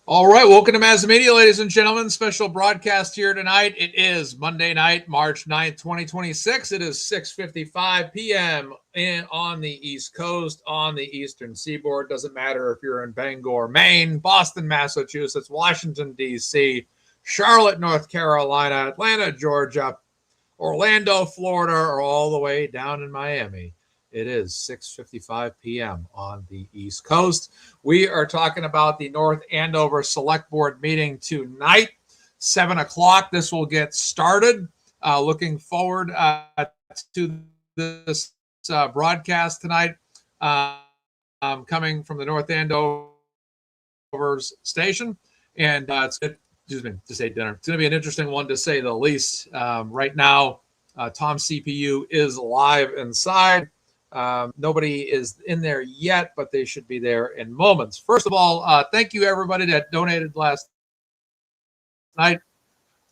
All right, welcome to MazzaMedia, ladies and gentlemen. Special broadcast here tonight. It is Monday night, March 9th, 2026. It is 6:55 p.m. On the East Coast, on the Eastern Seaboard. Doesn't matter if you're in Bangor, Maine, Boston, Massachusetts, Washington, D.C., Charlotte, North Carolina, Atlanta, Georgia, Orlando, Florida, or all the way down in Miami. It is 6:55 p.m. on the East Coast. We are talking about the North Andover Select Board meeting tonight, 7 o'clock. This will get started. Looking forward to this broadcast tonight, coming from the North Andover station. And it's good, excuse me, to say dinner. It's going to be an interesting one to say the least. Right now, Tom CPU is live inside. Nobody is in there yet, but they should be there in moments. First of all, thank you everybody that donated last night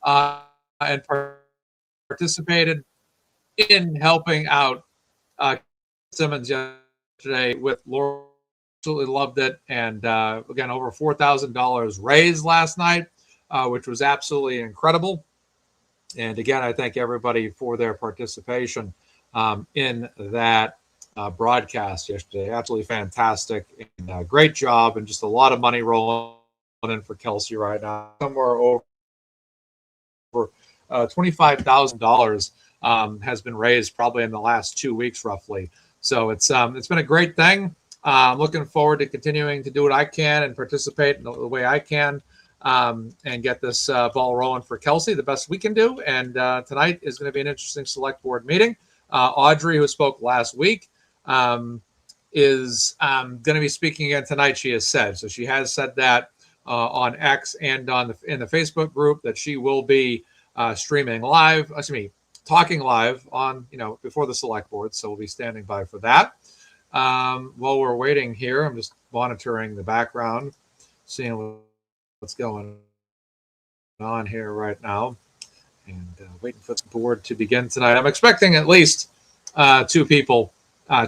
and participated in helping out Simmons yesterday with Laura. Absolutely loved it. And again, over $4,000 raised last night, which was absolutely incredible. And again, I thank everybody for their participation in that broadcast yesterday. Absolutely fantastic and great job, and just a lot of money rolling in for Kelsey right now. Somewhere over $25,000 has been raised probably in the last 2 weeks, roughly. So it's been a great thing. I'm looking forward to continuing to do what I can and participate in the way I can and get this ball rolling for Kelsey the best we can do. And tonight is going to be an interesting select board meeting. Audrey, who spoke last week, is going to be speaking again tonight, she has said. So she has said that on X and in the Facebook group that she will be streaming live, talking live on, before the select board. So we'll be standing by for that. While we're waiting here, I'm just monitoring the background, seeing what's going on here right now, and waiting for the board to begin tonight. I'm expecting at least 2 people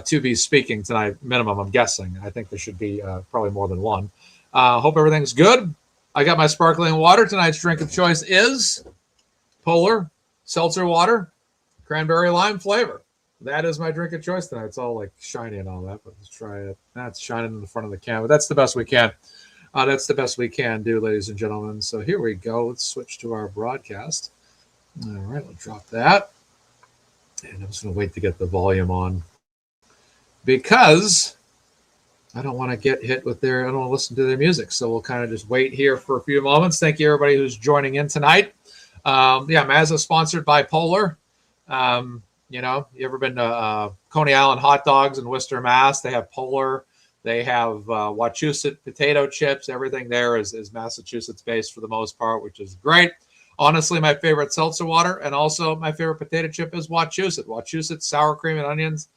to be speaking tonight, minimum, I'm guessing. I think there should be probably more than one. Hope everything's good. I got my sparkling water. Tonight's drink of choice is Polar Seltzer Water, cranberry lime flavor. That is my drink of choice tonight. It's all like shiny and all that, but let's try it. That's shining in the front of the can, but that's the best we can. That's the best we can do, ladies and gentlemen. So here we go. Let's switch to our broadcast. All right, we'll drop that. And I'm just going to wait to get the volume on because I don't want to get hit with I don't want to listen to their music. So we'll kind of just wait here for a few moments. Thank you, everybody who's joining in tonight. Mazza sponsored by Polar. You ever been to Coney Island Hot Dogs in Worcester, Mass? They have Polar. They have Wachusett potato chips. Everything there is Massachusetts-based for the most part, which is great. Honestly, my favorite seltzer water and also my favorite potato chip is Wachusett. Wachusett sour cream and onions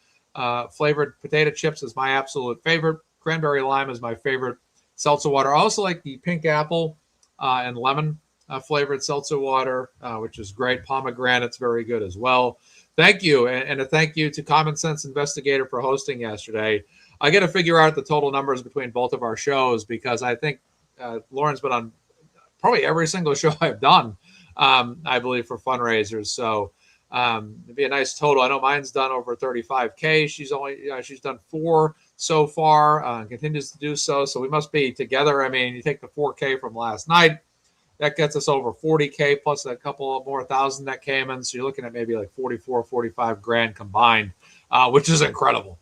flavored potato chips is my absolute favorite. Cranberry lime is my favorite seltzer water. I also like the pink apple and lemon flavored seltzer water, which is great. Pomegranate's very good as well. Thank you. And a thank you to Common Sense Investigator for hosting yesterday. I got to figure out the total numbers between both of our shows because I think Lauren's been on probably every single show I've done, I believe, for fundraisers. So it'd be a nice total. I know mine's done over 35K. She's done 4 so far, continues to do so. So we must be together. I mean, you take the 4K from last night, that gets us over 40K plus a couple of more thousand that came in. So you're looking at maybe like 44, 45 grand combined, which is incredible.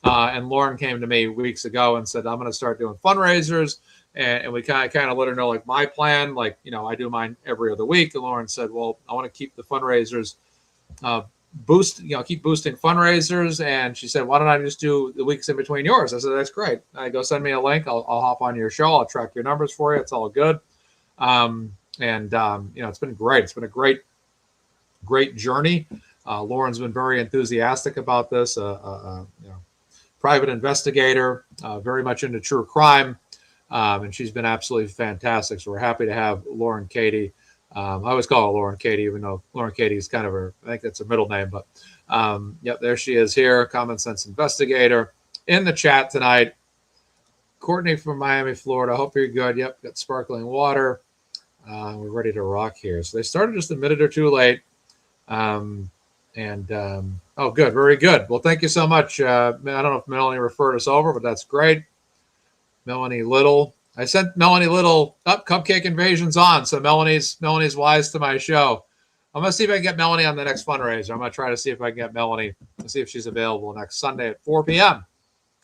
And Lauren came to me weeks ago and said, I'm going to start doing fundraisers. And we kind of let her know, like, my plan, like, I do mine every other week. And Lauren said, well, I want to keep the fundraisers keep boosting fundraisers. And she said, why don't I just do the weeks in between yours? I said, that's great. I go, send me a link. I'll hop on your show. I'll track your numbers for you. It's all good. It's been great. It's been a great journey. Lauren's been very enthusiastic about this. Private investigator, very much into true crime. And she's been absolutely fantastic. So we're happy to have Lauren Katie. I always call her Lauren Katie, even though Lauren Katie is kind of I think that's her middle name. But there she is here, Common Sense Investigator, in the chat tonight. Courtney from Miami, Florida. Hope you're good. Yep, got sparkling water. We're ready to rock here. So they started just a minute or two late. Oh, good. Very good. Well, thank you so much. I don't know if Melanie referred us over, but that's great. Melanie Little. I sent Melanie Little up Cupcake Invasion's on. So Melanie's wise to my show. I'm going to see if I can get Melanie on the next fundraiser. I'm going to try to see if I can get Melanie and see if she's available next Sunday at 4 p.m.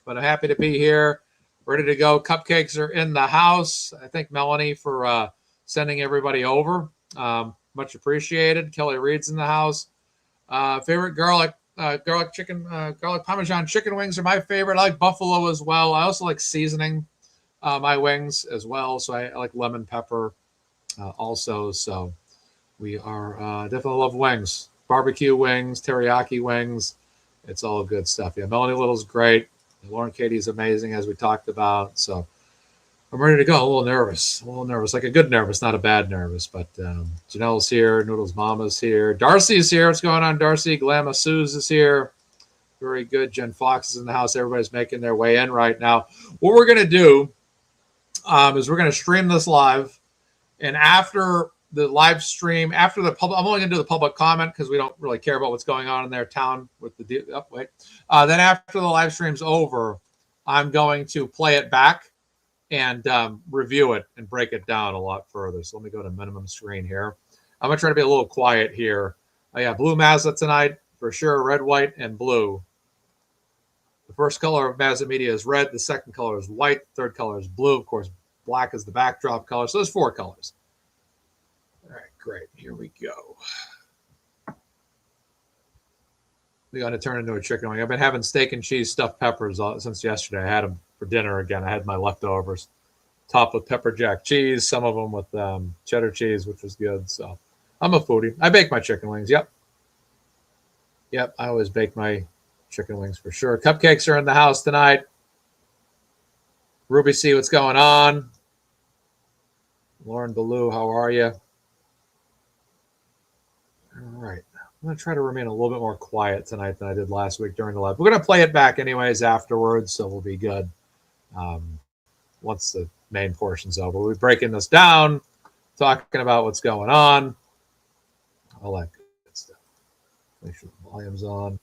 But I'm happy to be here, ready to go. Cupcakes are in the house. I thank Melanie for sending everybody over. Much appreciated. Kelly Reed's in the house. Favorite garlic chicken, garlic Parmesan chicken wings are my favorite. I like buffalo as well. I also like seasoning my wings as well. So I like lemon pepper also. So we are definitely love wings, barbecue wings, teriyaki wings. It's all good stuff. Yeah, Melanie Little's great. Lauren Katie's amazing, as we talked about. So I'm ready to go. A little nervous, like a good nervous, not a bad nervous. But Janelle's here. Noodles Mama's here. Darcy's here. What's going on, Darcy? Glamma Suze is here. Very good. Jen Fox is in the house. Everybody's making their way in right now. What we're going to do is we're going to stream this live. And after the live stream, after the public, I'm only going to do the public comment because we don't really care about what's going on in their town with the then after the live stream's over, I'm going to play it back and review it and break it down a lot further. So let me go to minimum screen here. I'm going to try to be a little quiet here. Yeah, blue Mazda tonight for sure. Red, white, and blue. The first color of MazzaMedia is red. The second color is white. The third color is blue. Of course, black is the backdrop color. So there's 4 colors. All right, great. Here we go. We're going to turn into a chicken wing. I've been having steak and cheese stuffed peppers since yesterday. I had them for dinner again. I had my leftovers topped with pepper jack cheese, some of them with cheddar cheese, which was good. So I'm a foodie. I bake my chicken wings. Yep. I always bake my chicken wings for sure. Cupcakes are in the house tonight. Ruby C, what's going on? Lauren Ballou, how are you? All right. I'm going to try to remain a little bit more quiet tonight than I did last week during the live. We're going to play it back anyways afterwards, so we'll be good once the main portion's over. We'll be breaking this down, talking about what's going on. All that good stuff. Make sure the volume's on.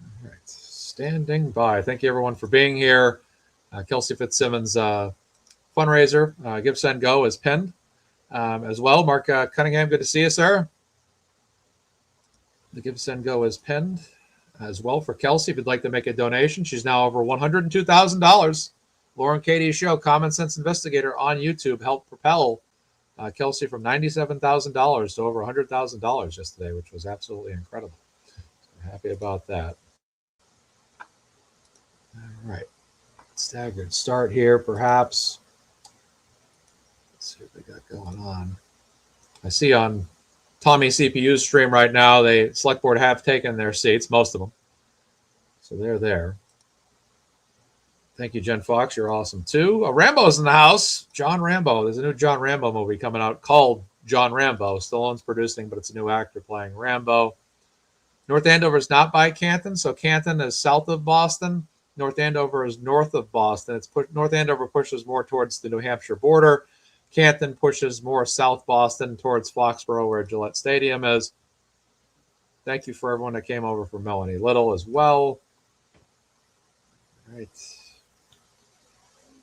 All right. Standing by. Thank you, everyone, for being here. Kelsey Fitzsimmons fundraiser, GiveSendGo, is pinned as well. Mark Cunningham, good to see you, sir. The GiveSendGo is pinned as well for Kelsey. If you'd like to make a donation, she's now over $102,000. Lauren Katie's show, Common Sense Investigator, on YouTube helped propel Kelsey from $97,000 to over $100,000 yesterday, which was absolutely incredible. So happy about that. All right. Staggered start here, perhaps. Let's see what they got going on. I see on Tommy CPU's stream right now, the select board have taken their seats, most of them. So they're there. Thank you, Jen Fox. You're awesome, too. Rambo's in the house. John Rambo. There's a new John Rambo movie coming out called John Rambo. Stallone's producing, but it's a new actor playing Rambo. North Andover is not by Canton, so Canton is south of Boston. North Andover is north of Boston. North Andover pushes more towards the New Hampshire border. Canton pushes more south Boston towards Foxborough, where Gillette Stadium is. Thank you for everyone that came over for Melanie Little as well. All right.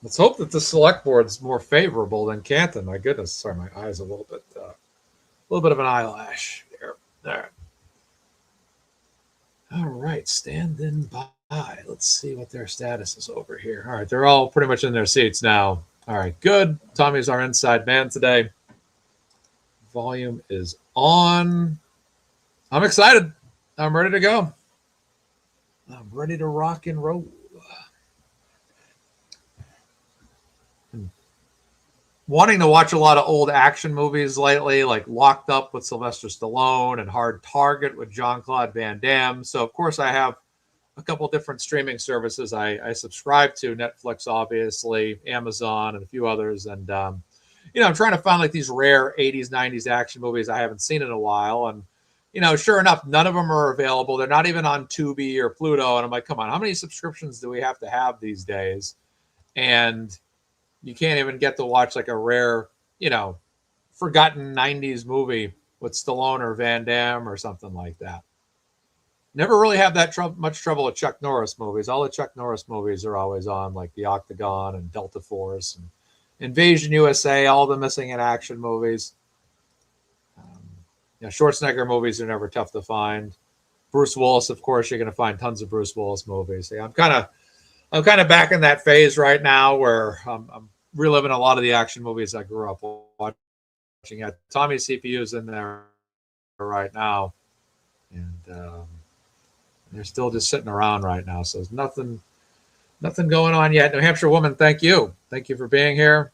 Let's hope that the select board's more favorable than Canton. My goodness, sorry, my eye's a little bit of an eyelash there. There. All right, standing by. Let's see what their status is over here. All right, they're all pretty much in their seats now. All right, good. Tommy's our inside man today. Volume is on. I'm excited. I'm ready to go. I'm ready to rock and roll. Wanting to watch a lot of old action movies lately, like Locked Up with Sylvester Stallone and Hard Target with Jean-Claude Van Damme. So, of course, I have a couple different streaming services I subscribe to. Netflix, obviously, Amazon, and a few others. And I'm trying to find like these rare 80s, 90s action movies I haven't seen in a while. And, sure enough, none of them are available. They're not even on Tubi or Pluto. And I'm like, come on, how many subscriptions do we have to have these days? And you can't even get to watch like a rare, forgotten 90s movie with Stallone or Van Damme or something like that. Never really have that much trouble with Chuck Norris movies. All the Chuck Norris movies are always on, like The Octagon and Delta Force and Invasion USA, all the missing in action movies. Schwarzenegger movies are never tough to find. Bruce Willis, of course, you're going to find tons of Bruce Willis movies. Yeah, I'm kind of back in that phase right now where I'm reliving a lot of the action movies I grew up watching. Yeah, Tommy CPU's in there right now, and they're still just sitting around right now. So there's nothing going on yet. New Hampshire Woman, thank you for being here.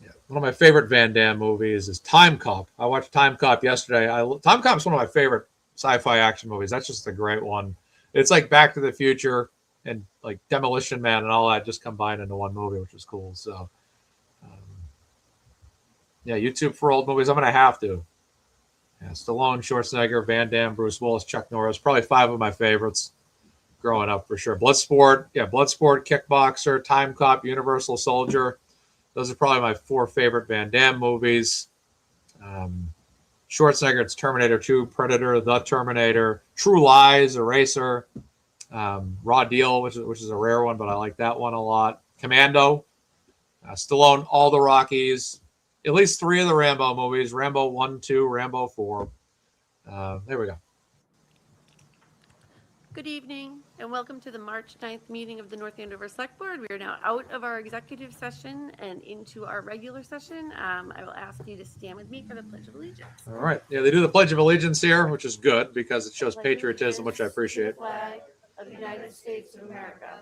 Yeah, one of my favorite Van Damme movies is Time Cop. I watched Time Cop yesterday. Time Cop's one of my favorite sci-fi action movies. That's just a great one. It's like Back to the Future and like Demolition Man and all that just combined into one movie, which is cool. So, YouTube for old movies. I'm going to have to. Yeah, Stallone, Schwarzenegger, Van Damme, Bruce Willis, Chuck Norris. Probably 5 of my favorites growing up for sure. Bloodsport, Kickboxer, Time Cop, Universal Soldier. Those are probably my 4 favorite Van Damme movies. Schwarzenegger, it's Terminator 2, Predator, The Terminator, True Lies, Eraser, Raw Deal, which is a rare one, but I like that one a lot. Commando, Stallone, all the Rockies, at least 3 of the Rambo movies, Rambo 1, 2, Rambo 4. There we go. Good evening, and welcome to the March 9th meeting of the North Andover Select Board. We are now out of our executive session and into our regular session. I will ask you to stand with me for the Pledge of Allegiance. All right. Yeah, they do the Pledge of Allegiance here, which is good because it shows patriotism, which I appreciate. The flag of the United States of America,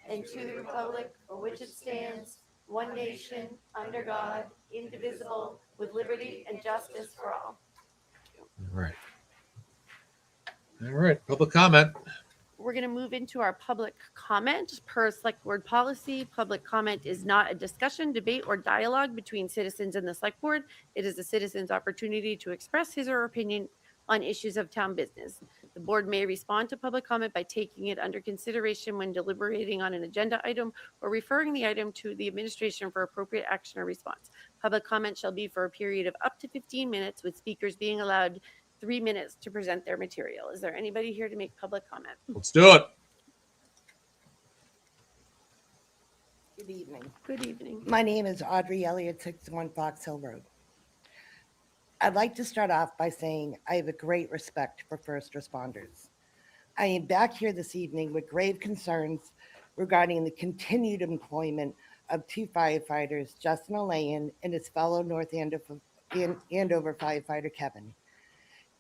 and to the republic for which it stands, one nation, under God, indivisible, with liberty and justice for all. All right. Public comment. We're going to move into our public comment. Per Select Board policy, public comment is not a discussion, debate, or dialogue between citizens and the Select Board. It is a citizen's opportunity to express his or her opinion on issues of town business. The board may respond to public comment by taking it under consideration when deliberating on an agenda item or referring the item to the administration for appropriate action or response. Public comment shall be for a period of up to 15 minutes, with speakers being allowed 3 minutes to present their material. Is there anybody here to make public comment? Let's do it. Good evening. Good evening. My name is Audrey Elliott, 61 Fox Hill Road. I'd like to start off by saying I have a great respect for first responders. I am back here this evening with grave concerns regarding the continued employment of 2 firefighters, Justin Alayan and his fellow North Andover firefighter, Kevin.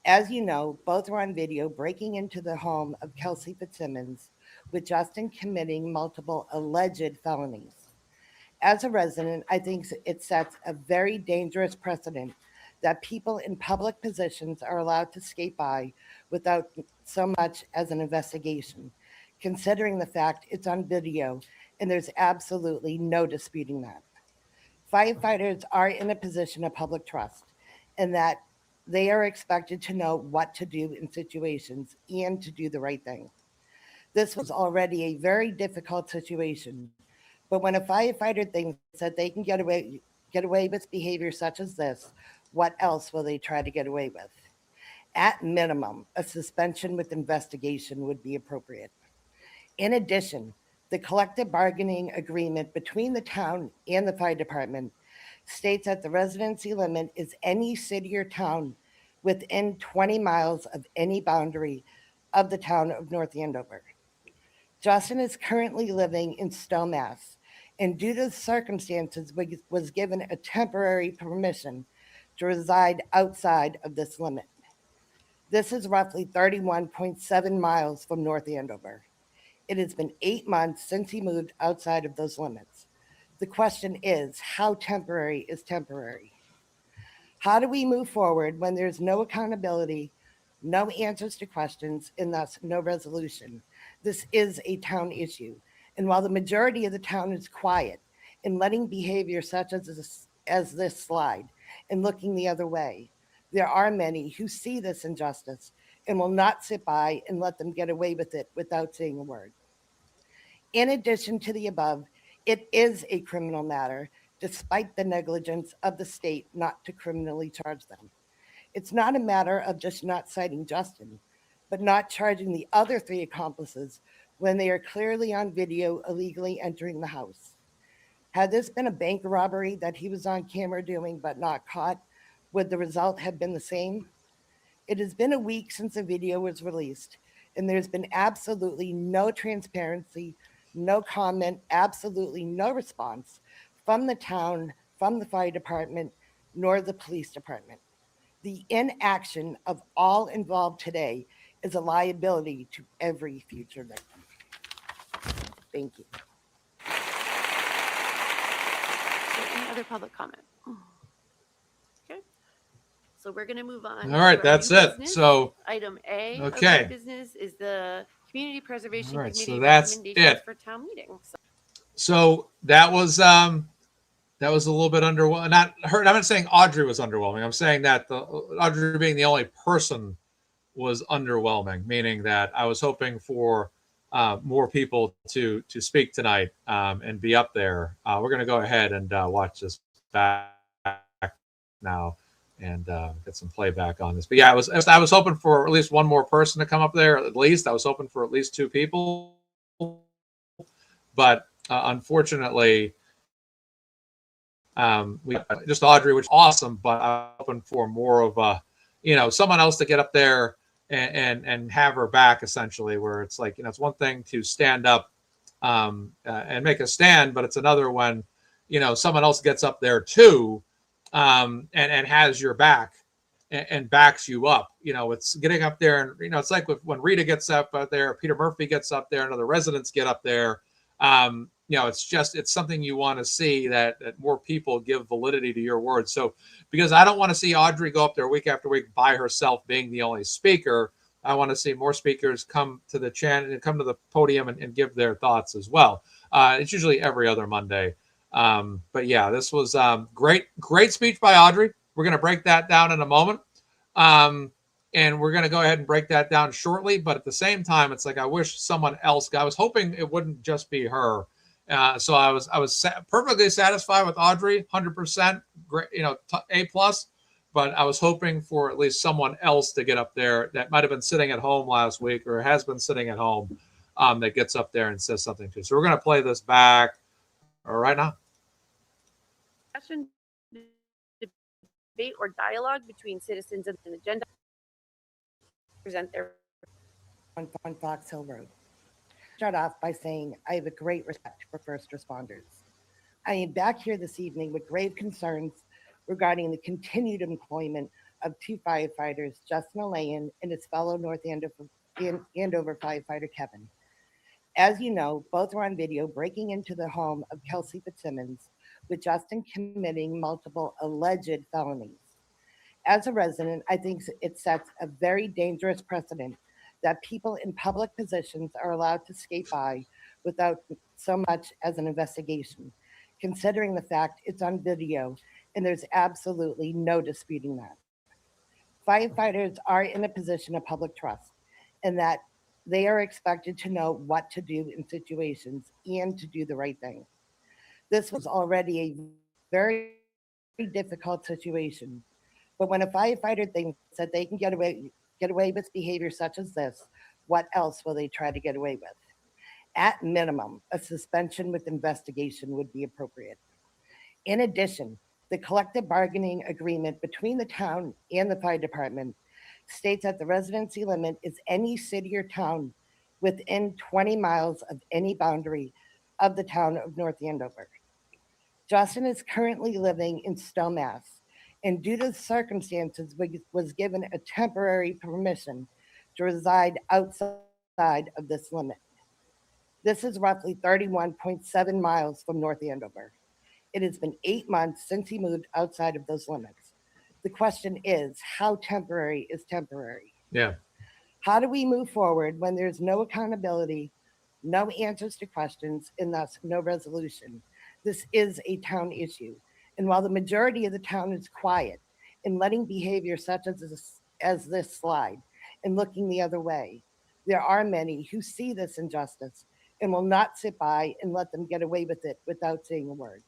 As you know, both were on video breaking into the home of Kelsey Fitzsimmons, with Justin committing multiple alleged felonies. As a resident, I think it sets a very dangerous precedent that people in public positions are allowed to skate by without so much as an investigation, considering the fact it's on video and there's absolutely no disputing that. Firefighters are in a position of public trust, and that they are expected to know what to do in situations and to do the right thing. This was already a very difficult situation, but when a firefighter thinks that they can get away with behavior such as this, what else will they try to get away with? At minimum, a suspension with investigation would be appropriate. In addition, the collective bargaining agreement between the town and the fire department states that the residency limit is any city or town within 20 miles of any boundary of the town of North Andover. Justin is currently living in Stowe, Mass, and due to the circumstances was given a temporary permission to reside outside of this limit. This is roughly 31.7 miles from North Andover. It has been 8 months since he moved outside of those limits. The question is, how temporary is temporary? How do we move forward when there's no accountability, no answers to questions, and thus no resolution? This is a town issue. And while the majority of the town is quiet in letting behavior such as this slide and looking the other way. There are many who see this injustice and will not sit by and let them get away with it without saying a word. In addition to the above, it is a criminal matter, despite the negligence of the state not to criminally charge them. It's not a matter of just not citing Justin, but not charging the other three accomplices when they are clearly on video illegally entering the house. Had this been a bank robbery that he was on camera doing but not caught, would the result have been the same? It has been a week since the video was released, and there's been absolutely no transparency, no comment, absolutely no response from the town, from the fire department, nor the police department. The inaction of all involved today is a liability to every future victim. Thank you. Any other public comment? Okay. So we're going to move on. All right, to our that's new it. business. So, Item A okay. of new business is the Community Preservation All right, so Committee that's recommendations it. for town meeting. So that was a little bit underwhelming. Not her. I'm not saying Audrey was underwhelming. I'm saying that Audrey being the only person was underwhelming, meaning that I was hoping for more people to speak tonight and be up there. We're going to go ahead and watch this back now and get some playback on this. But yeah, I was hoping for at least one more person to come up there. At least I was hoping for at least two people, but unfortunately, we just Audrey, which is awesome. But I'm hoping for more of someone else to get up there and have her back, essentially, where it's like, it's one thing to stand up and make a stand, but it's another when someone else gets up there too and has your back and backs you up. It's getting up there, and it's like when Rita gets up there, Peter Murphy gets up there, and other residents get up there. It's something you want to see, that more people give validity to your words. So, because I don't want to see Audrey go up there week after week by herself being the only speaker, I want to see more speakers come to the channel and come to the podium and give their thoughts as well. It's usually every other Monday. But yeah, this was great speech by Audrey. We're going to break that down in a moment. And we're going to go ahead and break that down shortly. But at the same time, it's like, I wish someone else, I was hoping it wouldn't just be her. So I was perfectly satisfied with Audrey, 100%, great, A+. But I was hoping for at least someone else to get up there that might have been sitting at home last week or has been sitting at home that gets up there and says something too. So we're going to play this back right now. Discussion, debate, or dialogue between citizens and an agenda. Present their on Fox Hill Road. Start off by saying I have a great respect for first responders. I am back here this evening with grave concerns regarding the continued employment of two firefighters, Justin Alayan and his fellow North Andover firefighter, Kevin. As you know, both are on video breaking into the home of Kelsey Fitzsimmons, with Justin committing multiple alleged felonies. As a resident, I think it sets a very dangerous precedent that people in public positions are allowed to skate by without so much as an investigation, considering the fact it's on video and there's absolutely no disputing that. Firefighters are in a position of public trust, and that they are expected to know what to do in situations and to do the right thing. This was already a very difficult situation, but when a firefighter thinks that they can get away with behavior such as this, what else will they try to get away with? At minimum, a suspension with investigation would be appropriate. In addition, the collective bargaining agreement between the town and the fire department states that the residency limit is any city or town within 20 miles of any boundary of the town of North Andover. Justin is currently living in Stowe, Mass, and due to the circumstances, was given a temporary permission to reside outside of this limit. This is roughly 31.7 miles from North Andover. It has been 8 months since he moved outside of those limits. The question is, how temporary is temporary? Yeah. How do we move forward when there's no accountability, no answers to questions, and thus no resolution? This is a town issue. And while the majority of the town is quiet in letting behavior such as this slide and looking the other way, there are many who see this injustice and will not sit by and let them get away with it without saying a word.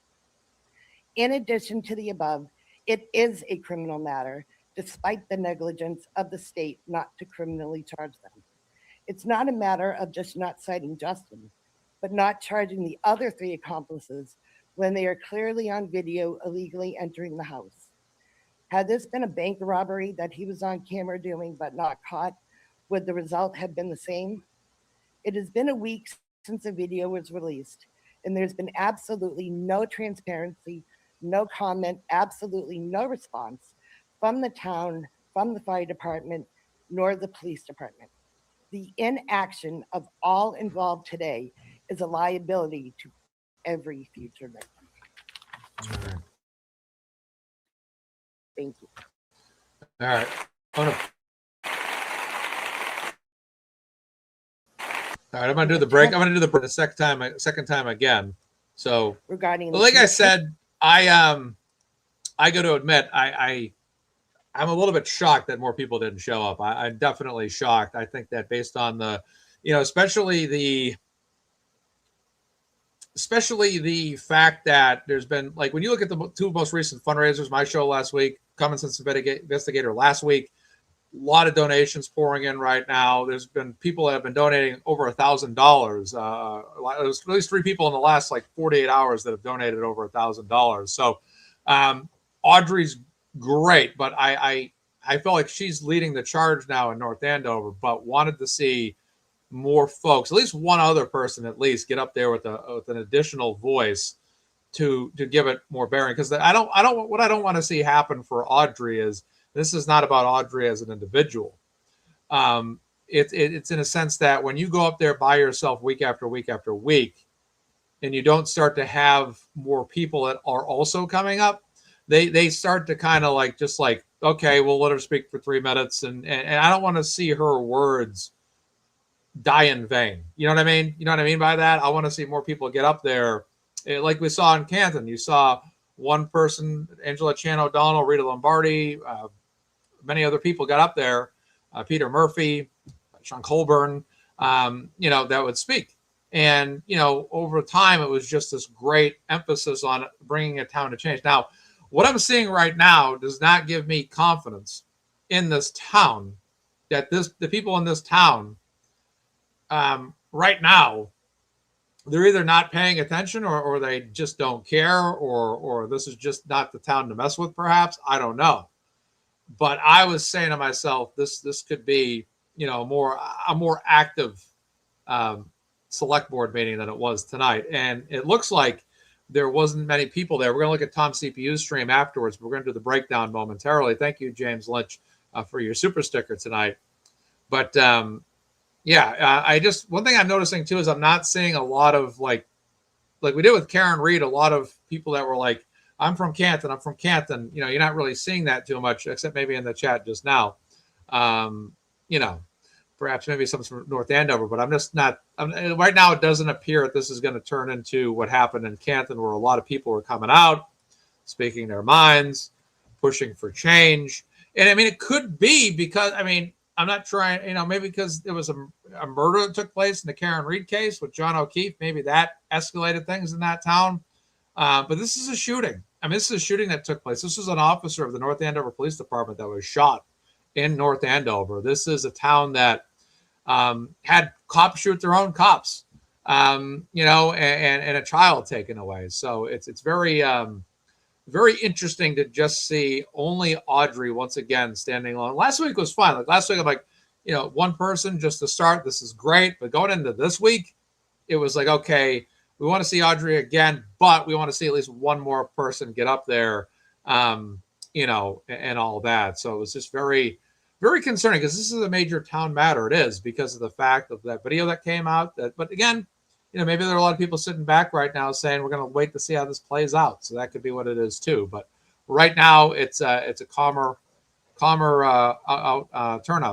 In addition to the above, it is a criminal matter, despite the negligence of the state not to criminally charge them. It's not a matter of just not citing Justin, but not charging the other 3 accomplices when they are clearly on video illegally entering the house. Had this been a bank robbery that he was on camera doing but not caught, would the result have been the same? It has been a week since the video was released, and there's been absolutely no transparency, no comment, absolutely no response from the town, from the fire department, nor the police department. The inaction of all involved today is a liability to every future victim. All right. Thank you. All right. I'm gonna do the break. I'm gonna do the break the second time again. So Regarding well, like I said, I got to admit, I'm a little bit shocked that more people didn't show up. I'm definitely shocked. I think that based on the, especially the fact that there's been, like, when you look at the 2 most recent fundraisers, my show last week, Common Sense Investigator last week, a lot of donations pouring in right now. There's been people that have been donating over $1,000. There's at least 3 people in the last 48 hours that have donated over $1,000. So Audrey's great, but I feel like she's leading the charge now in North Andover, but wanted to see more folks, at least one other person at least, get up there with an additional voice to give it more bearing. Because what I don't want to see happen for Audrey is, this is not about Audrey as an individual. It's in a sense that when you go up there by yourself week after week after week, and you don't start to have more people that are also coming up, they start to kind of okay, we'll let her speak for 3 minutes, and I don't want to see her words die in vain. You know what I mean? You know what I mean by that? I want to see more people get up there. Like we saw in Canton, you saw one person, Angela Chan O'Donnell, Rita Lombardi, many other people got up there, Peter Murphy, Sean Colburn, that would speak. And, over time, it was just this great emphasis on bringing a town to change. Now, what I'm seeing right now does not give me confidence in this town, that the people in this town right now, they're either not paying attention or they just don't care, or this is just not the town to mess with, perhaps. I don't know. But I was saying to myself, this could be, a more active select board meeting than it was tonight. And it looks like there wasn't many people there. We're going to look at Tom's CPU stream afterwards. We're going to do the breakdown momentarily. Thank you, James Lynch, for your super sticker tonight. But I just, one thing I'm noticing too is I'm not seeing a lot of like we did with Karen Reed, a lot of people that were like, I'm from Canton. You're not really seeing that too much, except maybe in the chat just now. Perhaps maybe some from North Andover, but I'm just not. Right now, it doesn't appear that this is going to turn into what happened in Canton, where a lot of people were coming out, speaking their minds, pushing for change. And I mean, it could be because, I'm not trying, maybe because there was a murder that took place in the Karen Reed case with John O'Keefe. Maybe that escalated things in that town. But this is a shooting. This is a shooting that took place. This was an officer of the North Andover Police Department that was shot in North Andover. This is a town that had cops shoot their own cops, and a child taken away. So it's very, very interesting to just see only Audrey once again standing alone. Last week was fine. Like last week, I'm like, one person just to start. This is great. But going into this week, it was like, okay, we want to see Audrey again, but we want to see at least one more person get up there, and all that. So it was just very, very concerning, because this is a major town matter. It is, because of the fact of that video that came out. But again, maybe there are a lot of people sitting back right now saying we're going to wait to see how this plays out. So that could be what it is too. But right now, it's a calmer turnout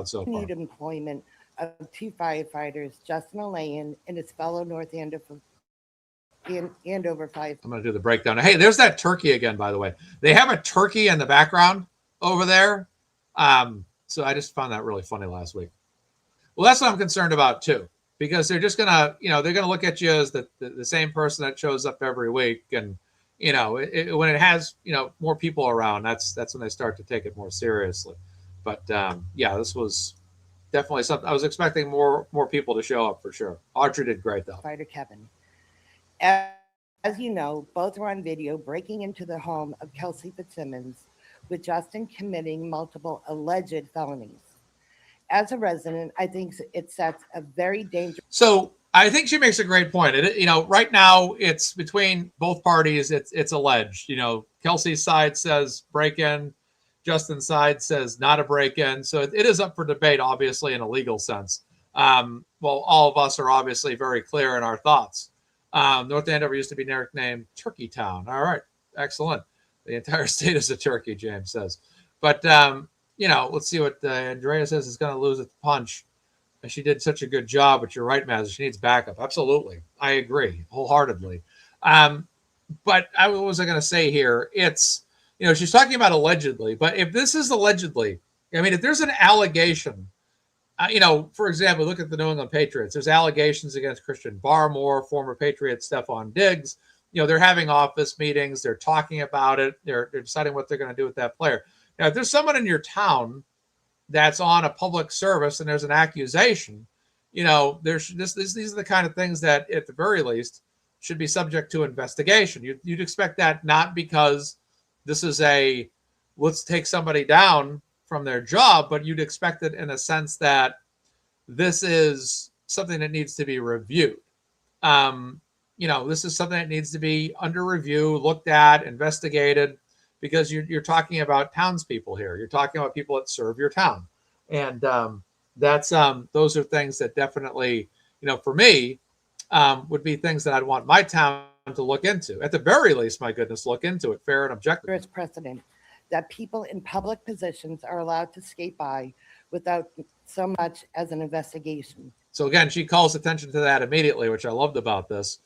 so far. Continued employment of 2 firefighters, Justin Alayan and his fellow North Andover in Andover 5. I'm going to do the breakdown. Hey, there's that turkey again, by the way. They have a turkey in the background over there. So I just found that really funny last week. Well, that's what I'm concerned about too, because they're just going to, they're going to look at you as the same person that shows up every week. And, when it has, more people around, that's when they start to take it more seriously. But yeah, this was definitely something. I was expecting more people to show up for sure. Audrey did great though. Fighter Kevin. As you know, both were on video breaking into the home of Kelsey Fitzsimmons, with Justin committing multiple alleged felonies. As a resident, I think it sets a very dangerous. So I think she makes a great point. Right now it's between both parties. It's alleged. Kelsey's side says break in, Justin's side says not a break in. So it is up for debate, obviously, in a legal sense. Well, all of us are obviously very clear in our thoughts. North Andover used to be nicknamed Turkey Town. All right, excellent. The entire state is a turkey, James says. But let's see what Andrea says is going to lose at the punch. And she did such a good job, but you're right, Mazza. She needs backup. Absolutely. I agree wholeheartedly. But what was I going to say here? It's, she's talking about allegedly, but if this is allegedly, if there's an allegation, for example, look at the New England Patriots. There's allegations against Christian Barmore, former Patriot Stephon Diggs. They're having office meetings. They're talking about it. They're deciding what they're going to do with that player. Now, if there's someone in your town that's on a public service and there's an accusation, these are the kind of things that, at the very least, should be subject to investigation. You'd expect that, not because this is let's take somebody down from their job, but you'd expect it in a sense that this is something that needs to be reviewed. This is something that needs to be under review, looked at, investigated, because you're talking about townspeople here. You're talking about people that serve your town. And those are things that definitely, for me, would be things that I'd want my town to look into. At the very least, my goodness, look into it, fair and objective. There is precedent that people in public positions are allowed to skate by without so much as an investigation. So again, she calls attention to that immediately, which I loved about this.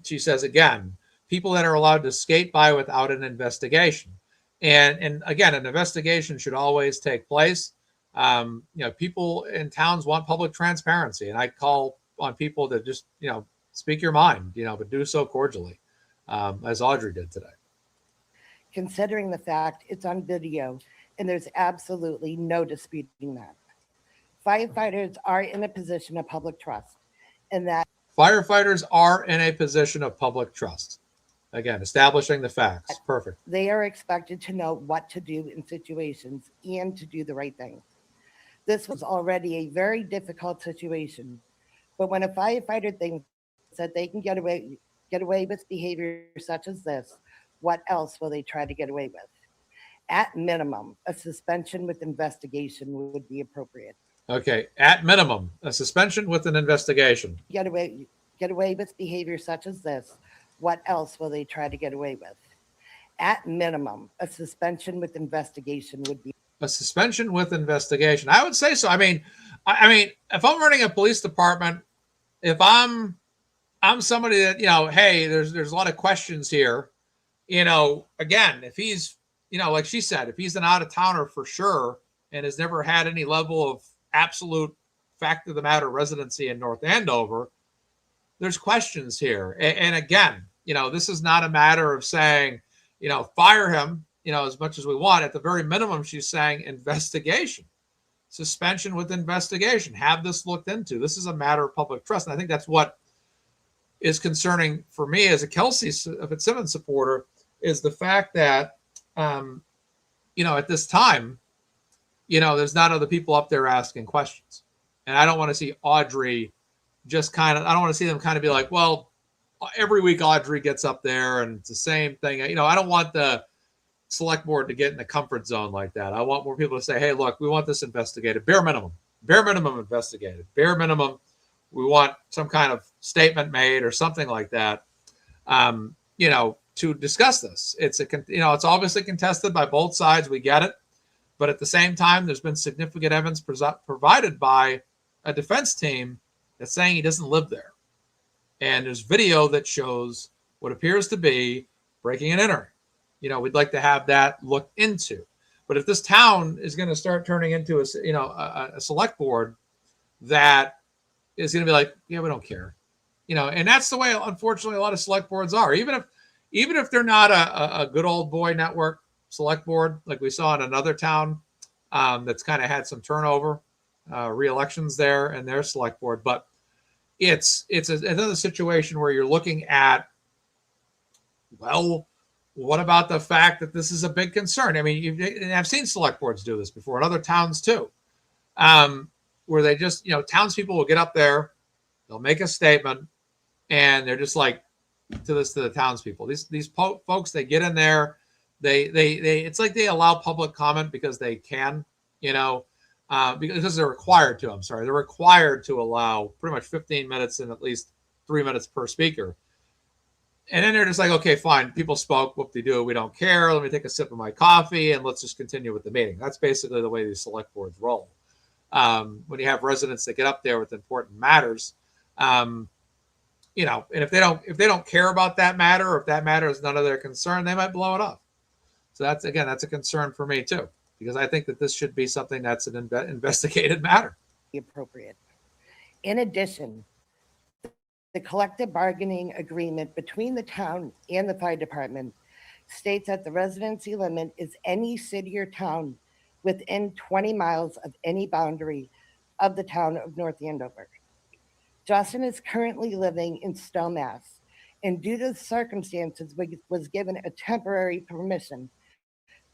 She says, again, people that are allowed to skate by without an investigation. And again, an investigation should always take place. People in towns want public transparency, and I call on people to just, speak your mind, but do so cordially, as Audrey did today. Considering the fact it's on video and there's absolutely no disputing that. Firefighters are in a position of public trust, and that firefighters are in a position of public trust. Again, establishing the facts. Perfect. They are expected to know what to do in situations and to do the right thing. This was already a very difficult situation, but when a firefighter thinks that they can get away with behavior such as this, what else will they try to get away with? At minimum, a suspension with investigation would be appropriate. Okay, at minimum, a suspension with an investigation. Get away with behavior such as this, what else will they try to get away with? At minimum, a suspension with investigation would be. A suspension with investigation. I would say so. I mean, if I'm running a police department, if I'm somebody that, hey, there's a lot of questions here, again, if he's, like she said, if he's an out-of-towner for sure and has never had any level of absolute fact of the matter residency in North Andover, there's questions here. And again, this is not a matter of saying, fire him, as much as we want. At the very minimum, she's saying investigation, suspension with investigation, have this looked into. This is a matter of public trust. And I think that's what is concerning for me as a Kelsey Fitzsimmons supporter, is the fact that, at this time, there's not other people up there asking questions. And I don't want to see Audrey I don't want to see them kind of be like, well, every week Audrey gets up there and it's the same thing. I don't want the select board to get in the comfort zone like that. I want more people to say, hey, look, we want this investigated. Bare minimum investigated. Bare minimum, we want some kind of statement made or something like that, to discuss this. It's it's obviously contested by both sides. We get it. But at the same time, there's been significant evidence provided by a defense team that's saying he doesn't live there. and there's video that shows what appears to be breaking and entering. We'd like to have that looked into. But if this town is going to start turning into a select board that is going to be like, yeah, we don't care, and that's the way, unfortunately, a lot of select boards are. Even if they're not a good old boy network select board, like we saw in another town that's kind of had some turnover, re-elections there and their select board. But it's another situation where you're looking at, well, what about the fact that this is a big concern? I mean, and I've seen select boards do this before in other towns too, where they just, townspeople will get up there, they'll make a statement, and they're just like, to the townspeople. These folks, they get in there, they it's like they allow public comment because they can, because they're required to. I'm sorry, they're required to allow pretty much 15 minutes and at least 3 minutes per speaker. And then they're just like, okay, fine. People spoke. Whoop-de-doo. We don't care. Let me take a sip of my coffee and let's just continue with the meeting. That's basically the way these select boards roll. When you have residents that get up there with important matters, and if they don't care about that matter, or if that matter is none of their concern, they might blow it up. So that's a concern for me too, because I think that this should be something that's an investigated matter. Appropriate. In addition, the collective bargaining agreement between the town and the fire department states that the residency limit is any city or town within 20 miles of any boundary of the town of North Andover. Justin is currently living in Stowe, Mass, and due to the circumstances, was given a temporary permission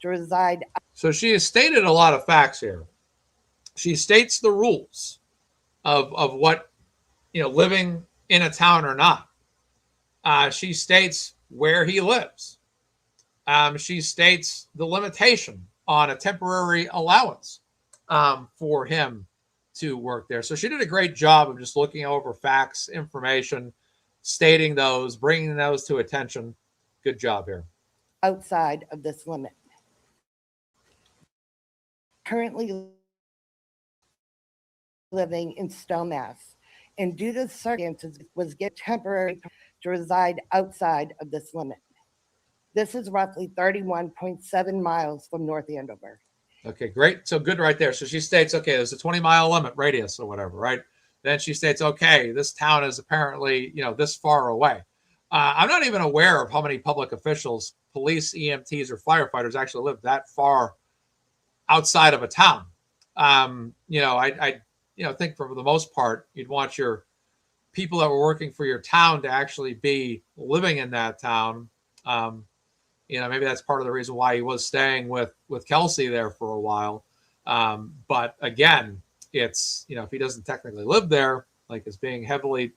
to reside. So she has stated a lot of facts here. She states the rules of what, living in a town or not. She states where he lives. She states the limitation on a temporary allowance for him to work there. So she did a great job of just looking over facts, information, stating those, bringing those to attention. Good job here. Outside of this limit. Currently living in Stowe, Mass, and due to circumstances was given temporary to reside outside of this limit. This is roughly 31.7 miles from North Andover. Okay, great. So good right there. So she states, okay, there's a 20-mile limit radius or whatever, right? Then she states, okay, this town is apparently, this far away. I'm not even aware of how many public officials, police, EMTs, or firefighters actually live that far outside of a town. I think for the most part, you'd want your people that were working for your town to actually be living in that town. Maybe that's part of the reason why he was staying with Kelsey there for a while. But again, it's, if he doesn't technically live there, like it's being heavily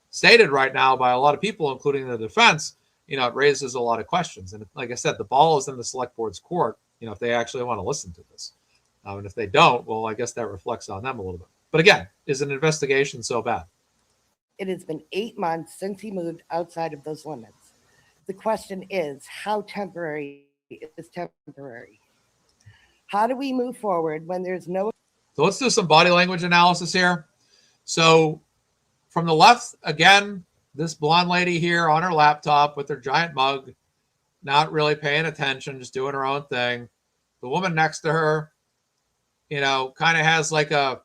stated right now by a lot of people, including the defense, it raises a lot of questions. And like I said, the ball is in the select board's court, if they actually want to listen to this. And if they don't, well, I guess that reflects on them a little bit. But again, is an investigation so bad? It has been 8 months since he moved outside of those limits. The question is, how temporary is temporary? How do we move forward when there's no... So let's do some body language analysis here. So from the left, again, this blonde lady here on her laptop with her giant mug, not really paying attention, just doing her own thing. The woman next to her, kind of has like a,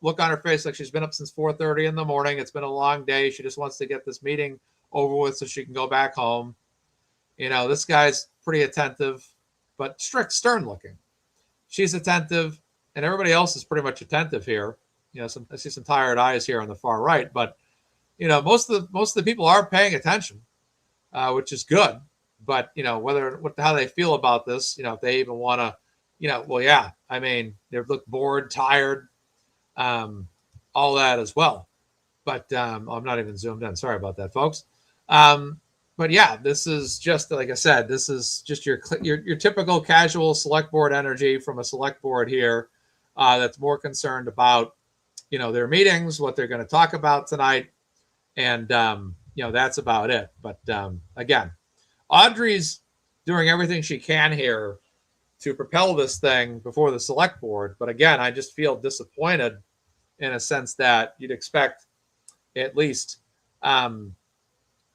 look on her face like she's been up since 4:30 in the morning. It's been a long day. She just wants to get this meeting over with so she can go back home. This guy's pretty attentive, but strict, stern looking. She's attentive, and everybody else is pretty much attentive here. I see some tired eyes here on the far right, but most of the people are paying attention, which is good. But how they feel about this, if they even want to, well, yeah, I mean, they look bored, tired, all that as well. But I'm not even zoomed in. Sorry about that, folks. But yeah, this is just, like I said, this is just your typical casual select board energy from a select board here that's more concerned about, their meetings, what they're going to talk about tonight. And, that's about it. But again, Audrey's doing everything she can here to propel this thing before the select board. But again, I just feel disappointed in a sense that you'd expect at least At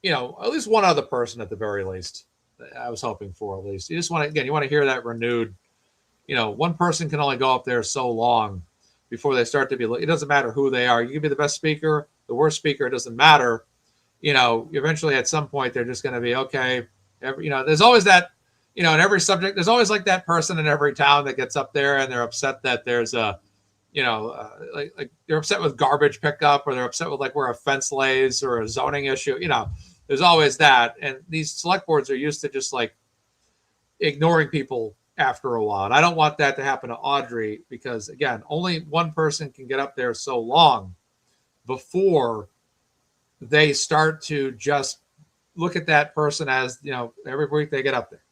least one other person at the very least. I was hoping for at least. You just want to, again, you want to hear that renewed. One person can only go up there so long before they start to be. It doesn't matter who they are. You can be the best speaker, the worst speaker. It doesn't matter. Eventually at some point they're just going to be okay. There's always that. In every subject, there's always like that person in every town that gets up there and they're upset that there's a like they're upset with garbage pickup, or they're upset with like where a fence lays or a zoning issue. There's always that. And these select boards are used to just like ignoring people after a while. And I don't want that to happen to Audrey, because again, only one person can get up there so long before they start to just look at that person as, every week they get up there.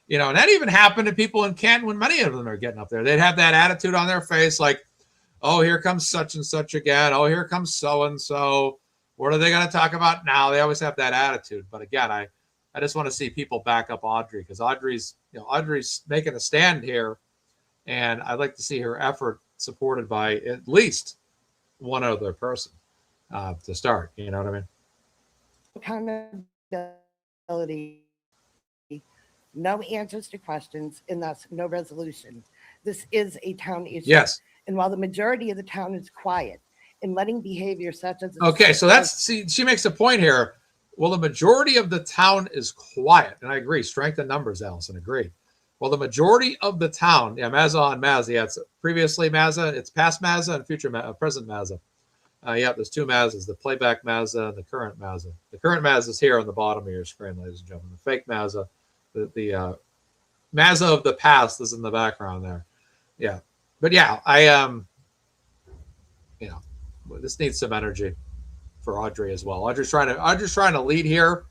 And that even happened to people in Canton when many of them are getting up there. They'd have that attitude on their face like, oh, here comes such and such again. Oh, here comes so-and-so. What are they going to talk about now? They always have that attitude. But again, I just want to see people back up Audrey, because Audrey's making a stand here. And I'd like to see her effort supported by at least one other person to start. You know what I mean? Accountability, no answers to questions, and thus no resolution. This is a town issue. Yes. And while the majority of the town is quiet in letting behavior such as okay, so she makes a point here. Well, the majority of the town is quiet, and I agree. Strength in numbers, Allison, agree. Well, the majority of the town, Mazza on Mazza, it's previously Mazza, it's past Mazza and future present Mazza. There's two Mazzas, the playback Mazza and the current Mazza. The current Mazza is here on the bottom of your screen, ladies and gentlemen. The fake Mazza, the Mazza of the past is in the background there. Yeah. But yeah, this needs some energy for Audrey as well. Audrey's trying to lead here.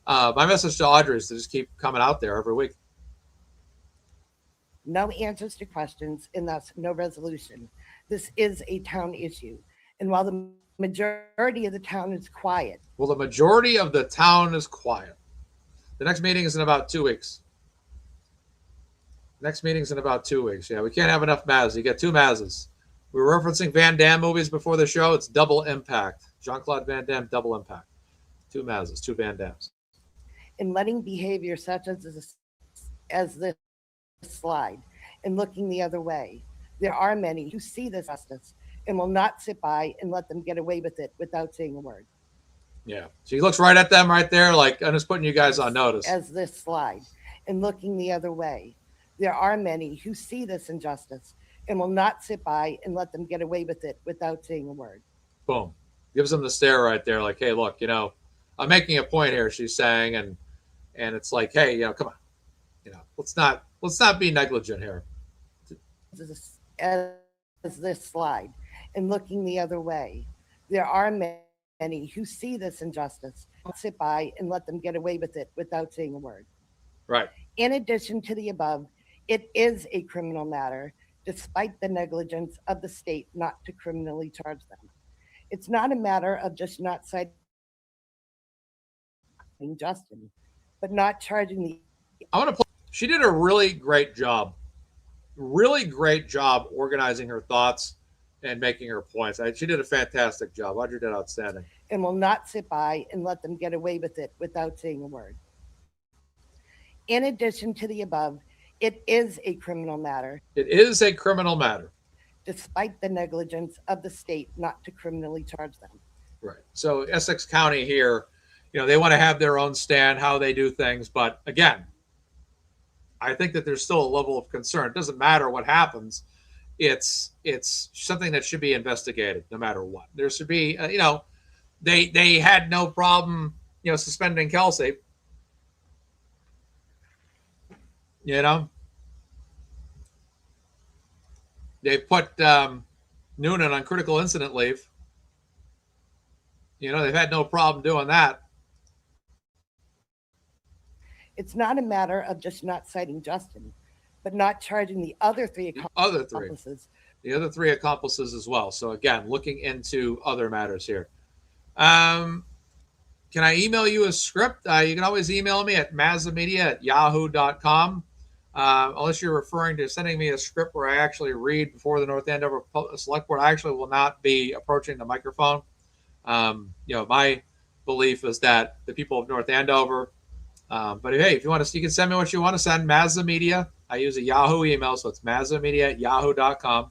My message to Audrey is to just keep coming out there every week. No answers to questions, and thus no resolution. This is a town issue. And while the majority of the town is quiet. Well, the majority of the town is quiet. The next meeting is in about 2 weeks. Next meeting's in about 2 weeks. Yeah, we can't have enough Mazzas. You get two Mazzas. We were referencing Van Damme movies before the show. It's double impact. Jean-Claude Van Damme, double impact. Two Mazzas, two Van Dammes. In letting behavior such as this slide and looking the other way. There are many who see this justice and will not sit by and let them get away with it without saying a word. Yeah, she looks right at them right there, like, I'm just putting you guys on notice. As this slide and looking the other way. There are many who see this injustice and will not sit by and let them get away with it without saying a word. Boom. Gives them the stare right there, like, hey, look, I'm making a point here, she's saying, and it's like, hey, come on. Let's not be negligent here. As this slide and looking the other way. There are many who see this injustice, sit by and let them get away with it without saying a word. Right. In addition to the above, it is a criminal matter, despite the negligence of the state not to criminally charge them. It's not a matter of just not citing Justin, but not charging the. She did a really great job organizing her thoughts and making her points. She did a fantastic job. Audrey did outstanding. And will not sit by and let them get away with it without saying a word. In addition to the above, it is a criminal matter. It is a criminal matter. Despite the negligence of the state not to criminally charge them. Right. So Essex County here, they want to have their own stand, how they do things. But again, I think that there's still a level of concern. It doesn't matter what happens. It's something that should be investigated no matter what. There should be, they had no problem, suspending Kelsey. They put Noonan on critical incident leave. They've had no problem doing that. It's not a matter of just not citing Justin, but not charging the other three accomplices. The other three accomplices as well. So again, looking into other matters here. Can I email you a script? You can always email me at MazzaMedia@yahoo.com. Unless you're referring to sending me a script where I actually read before the North Andover Select Board, I actually will not be approaching the microphone. My belief is that the people of North Andover, but hey, if you want to, you can send me what you want to send. MazzaMedia. I use a Yahoo email, so it's MazzaMedia@yahoo.com.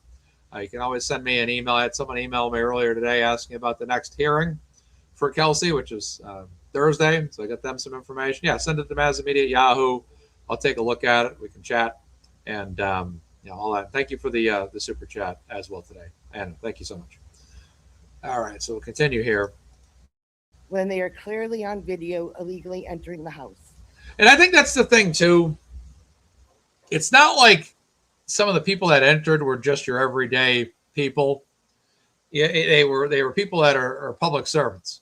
You can always send me an email. I had someone email me earlier today asking about the next hearing for Kelsey, which is Thursday. So I got them some information. Yeah, send it to MazzaMedia@Yahoo. I'll take a look at it. We can chat and all that. Thank you for the super chat as well today, and thank you so much. All right, so we'll continue here. When they are clearly on video illegally entering the house. And I think that's the thing too. It's not like some of the people that entered were just your everyday people. Yeah, they were people that are public servants,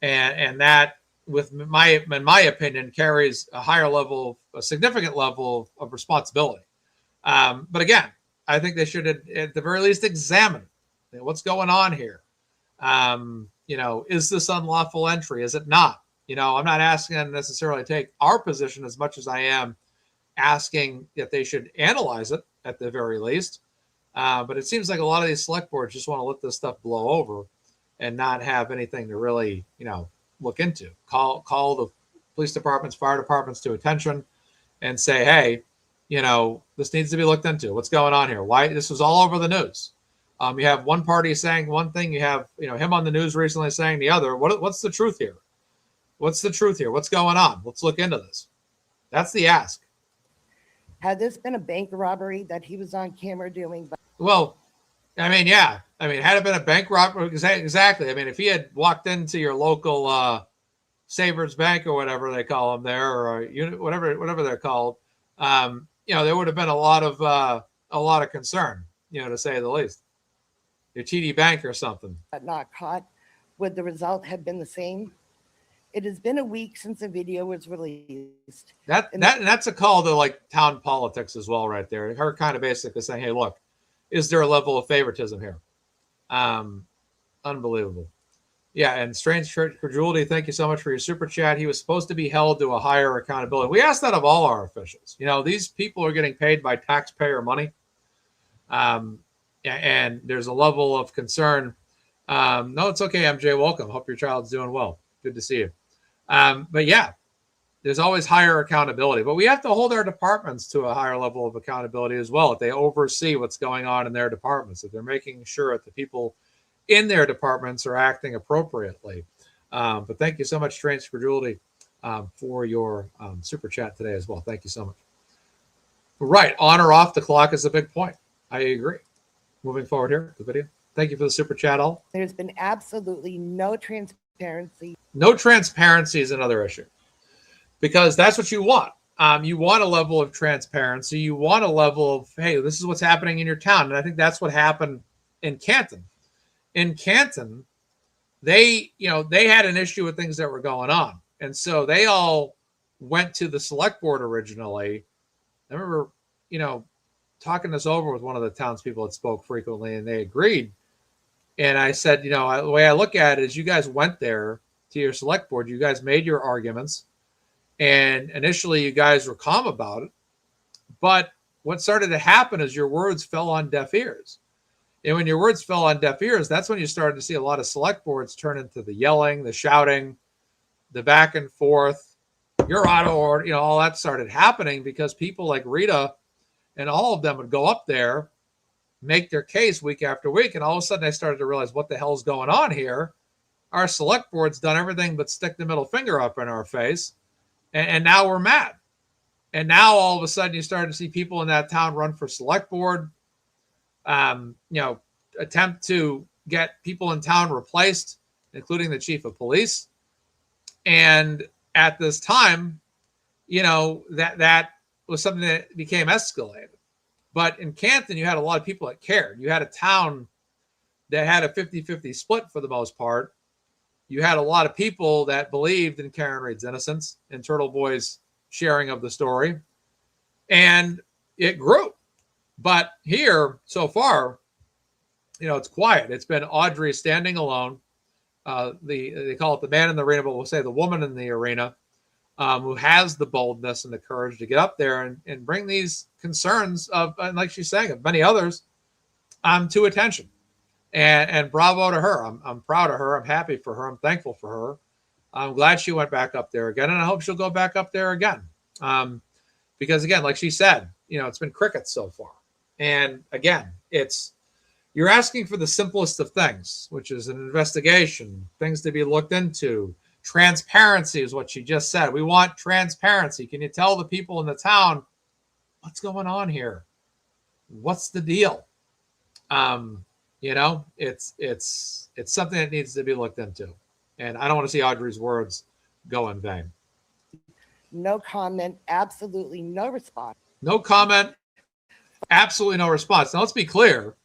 and that, in my opinion, carries a significant level of responsibility. But again, I think they should at the very least examine what's going on here. Is this unlawful entry? Is it not? I'm not asking them necessarily to take our position as much as I am asking that they should analyze it at the very least. But it seems like a lot of these select boards just want to let this stuff blow over and not have anything to really, look into. Call the police departments, fire departments to attention and say, hey, this needs to be looked into. What's going on here? Why this was all over the news. You have one party saying one thing. You have, him on the news recently saying the other. What's the truth here? What's the truth here? What's going on? Let's look into this. That's the ask. Had this been a bank robbery that he was on camera doing? Well, I mean, yeah. I mean, had it been a bank robbery, exactly. I mean, if he had walked into your local Savers Bank or whatever they call them there, or unit, whatever they're called, there would have been a lot of concern, to say the least. Your TD Bank or something. But not caught. Would the result have been the same? It has been a week since the video was released. That's a call to like town politics as well, right there. Her kind of basically saying, "Hey, look, is there a level of favoritism here?" Unbelievable. Yeah, and Strange Credulity, thank you so much for your super chat. He was supposed to be held to a higher accountability. We ask that of all our officials. These people are getting paid by taxpayer money. And there's a level of concern. No, it's okay, MJ. Welcome. Hope your child's doing well. Good to see you. But yeah, there's always higher accountability. But we have to hold our departments to a higher level of accountability as well. If they oversee what's going on in their departments, if they're making sure that the people in their departments are acting appropriately. But thank you so much, Strange Credulity, for your super chat today as well. Thank you so much. Right. On or off the clock is a big point. I agree. Moving forward here, the video. Thank you for the super chat, all. There's been absolutely no transparency. No transparency is another issue because that's what you want. You want a level of transparency. You want a level of, hey, this is what's happening in your town. And I think that's what happened in Canton. In Canton, they had an issue with things that were going on. And so they all went to the select board originally. I remember, talking this over with one of the townspeople that spoke frequently, and they agreed. And I said, the way I look at it is you guys went there to your select board. You guys made your arguments. And initially you guys were calm about it. But what started to happen is your words fell on deaf ears. And when your words fell on deaf ears, that's when you started to see a lot of select boards turn into the yelling, the shouting, the back and forth. You're out of order. All that started happening because people like Rita and all of them would go up there, make their case week after week. And all of a sudden I started to realize what the hell's going on here. Our select board's done everything but stick the middle finger up in our face. And now we're mad. And now all of a sudden you start to see people in that town run for select board, attempt to get people in town replaced, including the chief of police. And at this time, that was something that became escalated. But in Canton, you had a lot of people that cared. You had a town that had a 50-50 split for the most part. You had a lot of people that believed in Karen Reed's innocence and Turtle Boy's sharing of the story. And it grew. But here, so far, it's quiet. It's been Audrey standing alone. They call it the man in the arena, but we'll say the woman in the arena, who has the boldness and the courage to get up there and bring these concerns of, and like she's saying, of many others, to attention. And bravo to her. I'm proud of her. I'm happy for her. I'm thankful for I'm glad she went back up there again, and I hope she'll go back up there again. Because again, like she said, it's been crickets so far. And again, you're asking for the simplest of things, which is an investigation, things to be looked into. Transparency is what she just said. We want transparency. Can you tell the people in the town what's going on here? What's the deal? It's something that needs to be looked into. And I don't want to see Audrey's words go in vain. No comment, absolutely no response. No comment, absolutely no response. Now, let's be clear.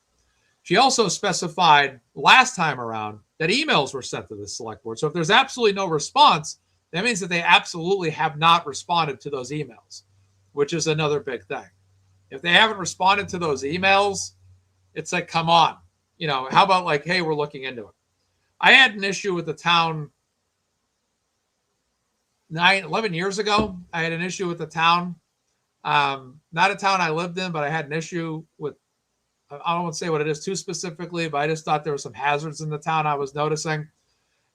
She also specified last time around that emails were sent to the select board. So if there's absolutely no response, that means that they absolutely have not responded to those emails, which is another big thing. If they haven't responded to those emails, it's like, come on. How about like, hey, we're looking into it. I had an issue with the town 11 years ago. I had an issue with the town. Not a town I lived in, but I had an issue with, I don't want to say what it is too specifically, but I just thought there were some hazards in the town I was noticing.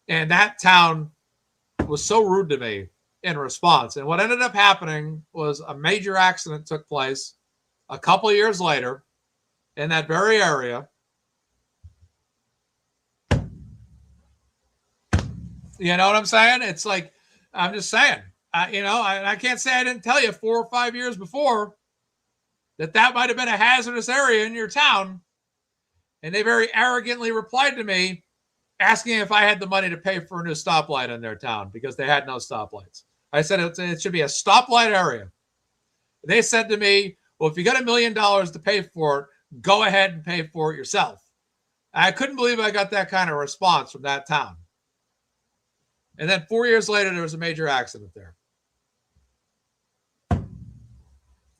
And that town was so rude to me in response. And what ended up happening was a major accident took place a couple of years later in that very area. You know what I'm saying? It's like, I'm just saying, I can't say I didn't tell you 4 or 5 years before that might have been a hazardous area in your town. And they very arrogantly replied to me asking if I had the money to pay for a new stoplight in their town because they had no stoplights. I said it should be a stoplight area. They said to me, well, if you got $1 million to pay for it, go ahead and pay for it yourself. I couldn't believe I got that kind of response from that town. And then 4 years later, there was a major accident there. 4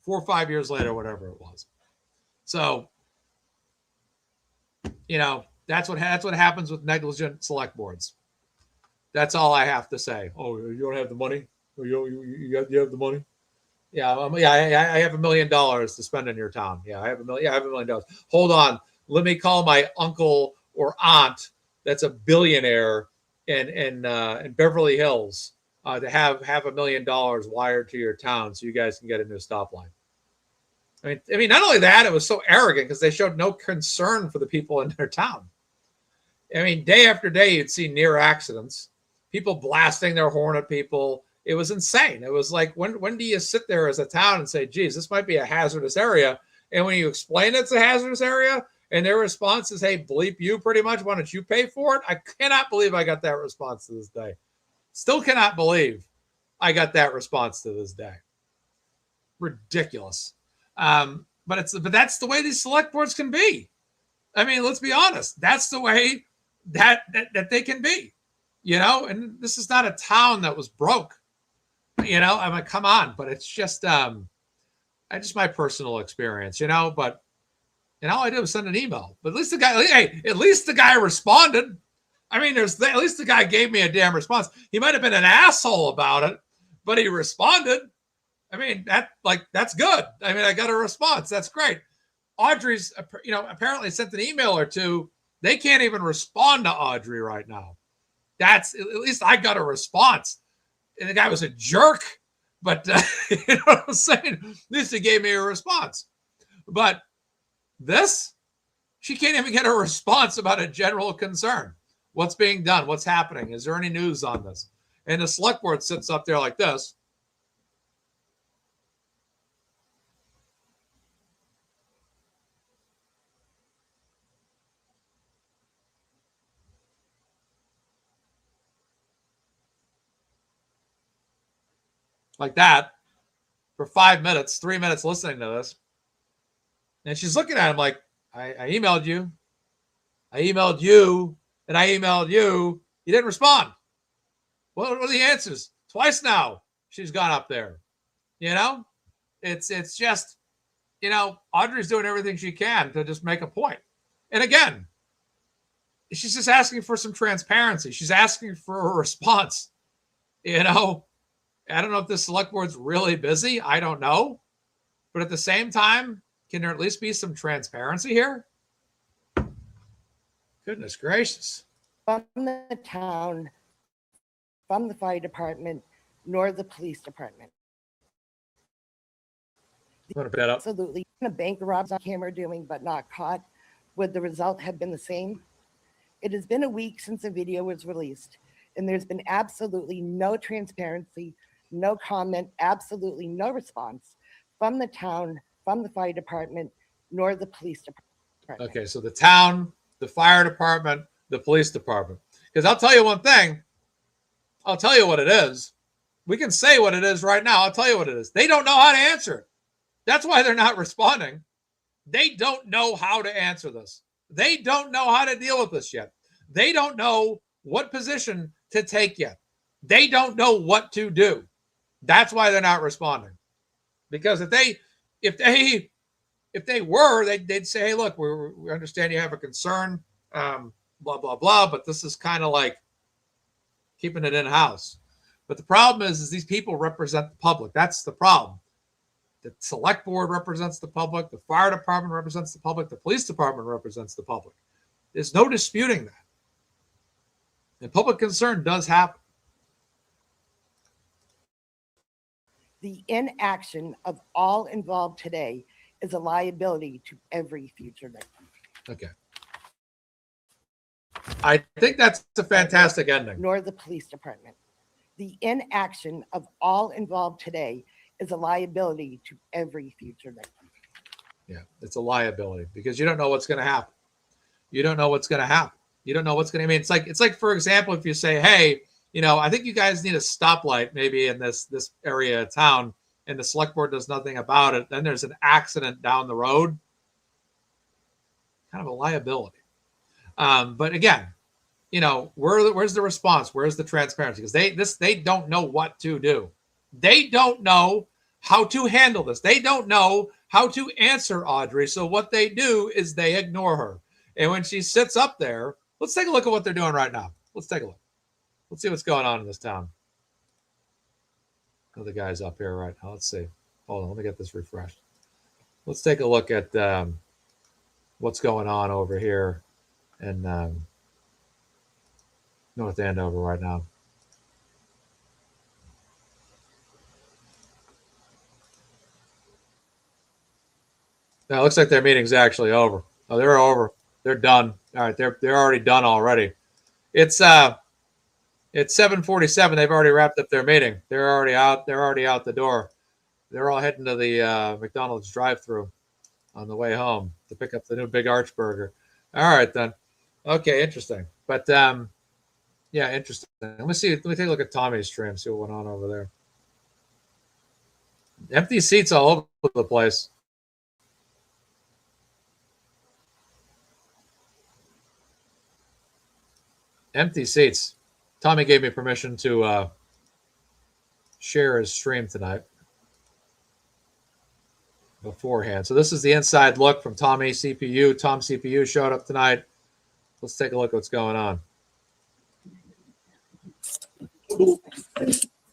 or 5 years later, whatever it was. So, that's what happens with negligent select boards. That's all I have to say. Oh, you don't have the money? You have the money? Yeah, I have $1 million to spend in your town. Yeah, I have $1 million. Hold on. Let me call my uncle or aunt that's a billionaire in Beverly Hills to have $1 million wired to your town so you guys can get a new stoplight. I mean, not only that, it was so arrogant because they showed no concern for the people in their town. I mean, day after day, you'd see near accidents, people blasting their horn at people. It was insane. It was like, when do you sit there as a town and say, geez, this might be a hazardous area? And when you explain it's a hazardous area and their response is, hey, bleep you pretty much, why don't you pay for it? I cannot believe I got that response to this day. Still cannot believe I got that response to this day. Ridiculous. But that's the way these select boards can be. I mean, let's be honest. That's the way that they can be, and this is not a town that was broke, I mean, come on, but it's just, just my personal experience, but, all I did was send an email, but at least the guy responded. I mean, at least the guy gave me a damn response. He might've been an asshole about it, but he responded. I mean, that's good. I mean, I got a response. That's great. Audrey's, apparently sent an email or two. They can't even respond to Audrey right now. At least I got a response. And the guy was a jerk, but you know what I'm saying? At least he gave me a response. But she can't even get a response about a general concern. What's being done? What's happening? Is there any news on this? And the select board sits up there like this. Like that for 5 minutes, 3 minutes listening to this. And she's looking at him like, I emailed you. I emailed you. And I emailed you. You didn't respond. What are the answers? Twice now she's gone up there. It's just, Audrey's doing everything she can to just make a point. And again, she's just asking for some transparency. She's asking for a response. I don't know if the select board's really busy. I don't know. But at the same time, can there at least be some transparency here? Goodness gracious. From the town from the fire department, nor the police department. I'm going to put that up. Absolutely. A bank robs on camera doing but not caught. Would the result have been the same? It has been a week since the video was released, and there's been absolutely no transparency, no comment, absolutely no response from the town, from the fire department, nor the police department. Okay, so the town, the fire department, the police department. Because I'll tell you one thing. I'll tell you what it is. We can say what it is right now. I'll tell you what it is. They don't know how to answer it. That's why they're not responding. They don't know how to answer this. They don't know how to deal with this yet. They don't know what position to take yet. They don't know what to do. That's why they're not responding. Because if they were, they'd say, hey, look, we understand you have a concern, blah, blah, blah, but this is kind of like keeping it in-house. But the problem is these people represent the public. That's the problem. The select board represents the public. The fire department represents the public. The police department represents the public. There's no disputing that. And public concern does happen. The inaction of all involved today is a liability to every future victim. Okay. I think that's a fantastic ending. Nor the police department. The inaction of all involved today is a liability to every future victim. Yeah, it's a liability because you don't know what's going to happen. You don't know what's going to happen. You don't know what's going to. I mean, it's like for example, if you say, hey, I think you guys need a stoplight maybe in this area of town, and the select board does nothing about it. Then there's an accident down the road. Kind of a liability. But again, where's the response? Where's the transparency? Because they don't know what to do. They don't know how to handle this. They don't know how to answer Audrey. So what they do is they ignore her. And when she sits up there, let's take a look at what they're doing right now. Let's take a look. Let's see what's going on in this town. The guy's up here right now. Let's see. Hold on. Let me get this refreshed. Let's take a look at what's going on over here in North Andover right now. Now it looks like their meeting's actually over. Oh, they're over. They're done. All right, they're already done already. It's 7:47. They've already wrapped up their meeting. They're already out. They're already out the door. They're all heading to the McDonald's drive-through on the way home to pick up the new Big Arch Burger. All right then. Okay, interesting. But yeah, interesting. Let me take a look at Tommy's stream. See what went on over there. Empty seats all over the place. Empty seats. Tommy gave me permission to share his stream tonight beforehand. So this is the inside look from Tommy CPU. Tom CPU showed up tonight. Let's take a look at what's going on.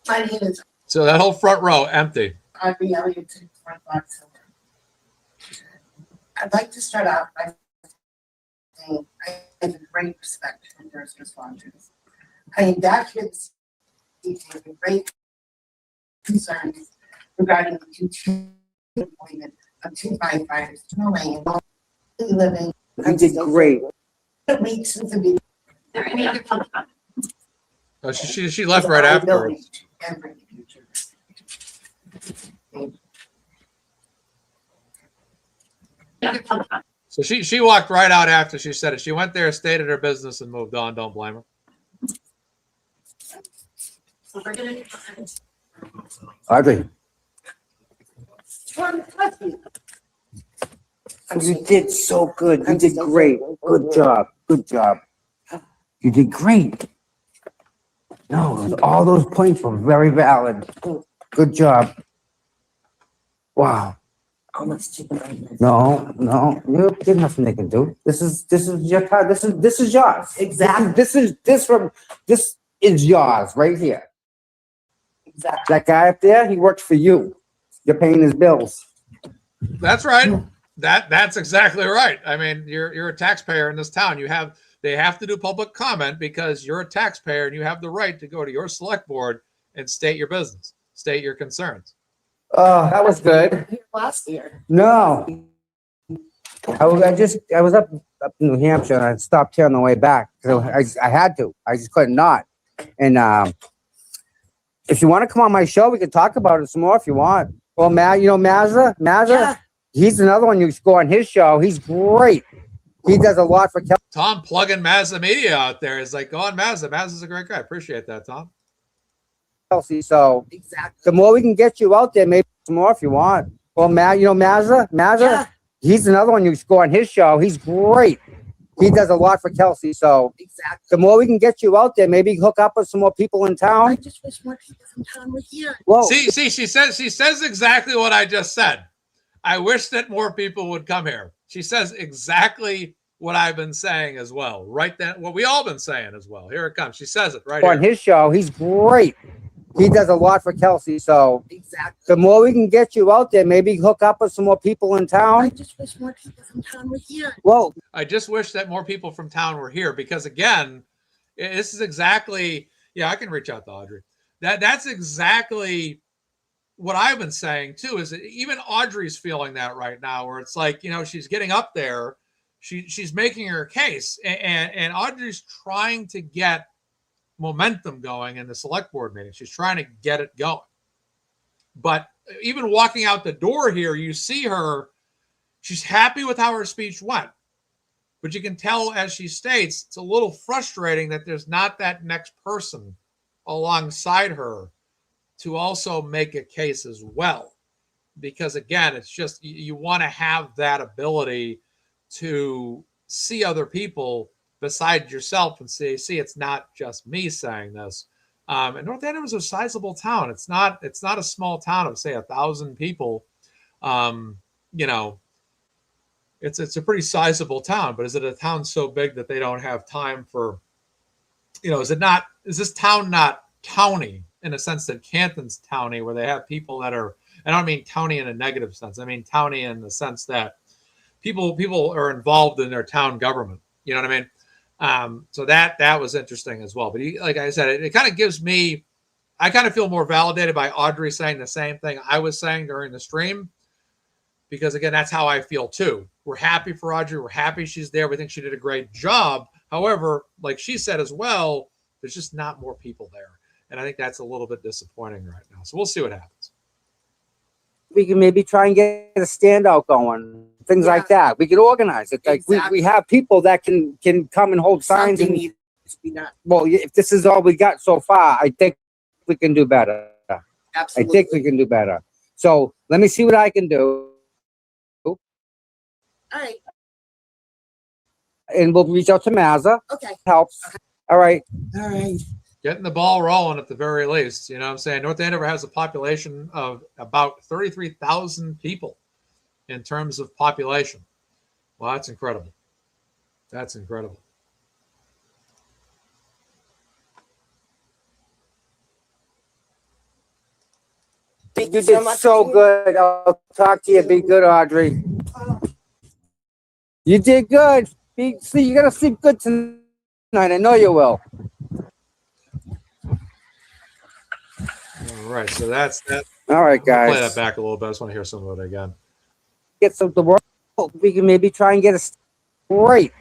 My name is So that whole front row, empty. Audrey Elliott, 6.5 Silver. I'd like to start off by saying I have great respect for first responders. I am back here this evening with great concerns regarding the continued appointment of 2 firefighters to Elaine, living. You did great. A week since the video. There any other public comment? Oh, she left right afterwards. Every future. Any other public comment? So she walked right out after she said it. She went there, stated her business, and moved on. Don't blame her. So we're gonna. Audrey, you did so good. You did great. Good job. Good job. You did great. No, all those points were very valid. Good job. Wow. No, you did nothing they can do. This is your time. This is yours. Exactly. This is yours right here. Exactly. That guy up there, he works for you. You're paying his bills. That's right. That's exactly right. I mean, you're a taxpayer in this town. You have they have to do public comment because you're a taxpayer and you have the right to go to your select board and state your business, state your concerns. Oh, that was good. Last year. No. I was up in New Hampshire and I stopped here on the way back. So I had to. I just couldn't not. And if you want to come on my show, we can talk about it some more if you want. Well, Mazza? Yeah. He's another one you should go on his show. He's great. He does a lot for Kelsey. Tom plugging MazzaMedia out there is like, go on Mazza. Mazza's a great guy. Appreciate that, Tom. So Exactly. the more we can get you out there, maybe some more if you want. Well, Mazza? Yeah. He's another one you should go on his show. He's great. He does a lot for Kelsey. So Exactly. the more we can get you out there, maybe hook up with some more people in I town. just wish more people from town were here. Whoa. See, she says exactly what I just said. I wish that more people would come here. She says exactly what I've been saying as well. Right then, what we all been saying as well. Here it comes. She says it right On here. his show, he's great. He does a lot for Kelsey. So Exactly. the more we can get you out there, maybe hook up with some more people in I town. just wish more people from town were here. Whoa. I just wish that more people from town were here because again, this is exactly, yeah, I can reach out to Audrey. That's exactly what I've been saying too, is that even Audrey's feeling that right now, where it's like, she's getting up there, she's making her case, and Audrey's trying to get momentum going in the select board meeting. She's trying to get it going. But even walking out the door here, you see her, she's happy with how her speech went. But you can tell, as she states, it's a little frustrating that there's not that next person alongside her to also make a case as well. Because again, it's just, you want to have that ability to see other people besides yourself and see, it's not just me saying this. And North Andover is a sizable town. It's not a small town of say 1,000 people. It's a pretty sizable town, but is it a town so big that they don't have time for, is this town not towny in a sense that Canton's towny, where they have people that are, I don't mean towny in a negative sense. I mean towny in the sense that people are involved in their town government. You know what I mean? So that was interesting as well. But like I said, it kind of gives me, I kind of feel more validated by Audrey saying the same thing I was saying during the stream, because again, that's how I feel too. We're happy for Audrey. We're happy she's there. We think she did a great job. However, like she said as well, there's just not more people there. And I think that's a little bit disappointing right now. So we'll see what happens. We can maybe try and get a standout going, things like that. We could organize it. Like Exactly. we have people that can come and hold signs. Something And, needs to be done. well, if this is all we got so far, I think we can do better. I Absolutely. think we can do better. So let me see what I can do. All right. And we'll reach out to Mazza. Okay. Helps. All right. All right. Getting the ball rolling at the very least. You know what I'm saying? North Andover has a population of about 33,000 people in terms of population. Well, that's incredible. That's incredible. You did so good. I'll talk to you. Be good, Audrey. You did good. You gotta sleep good tonight. I know you will. All right, so that's that. All right, I'll play guys. that back a little bit. I just want to hear some of it again. Get some the world. We can maybe try and get a great.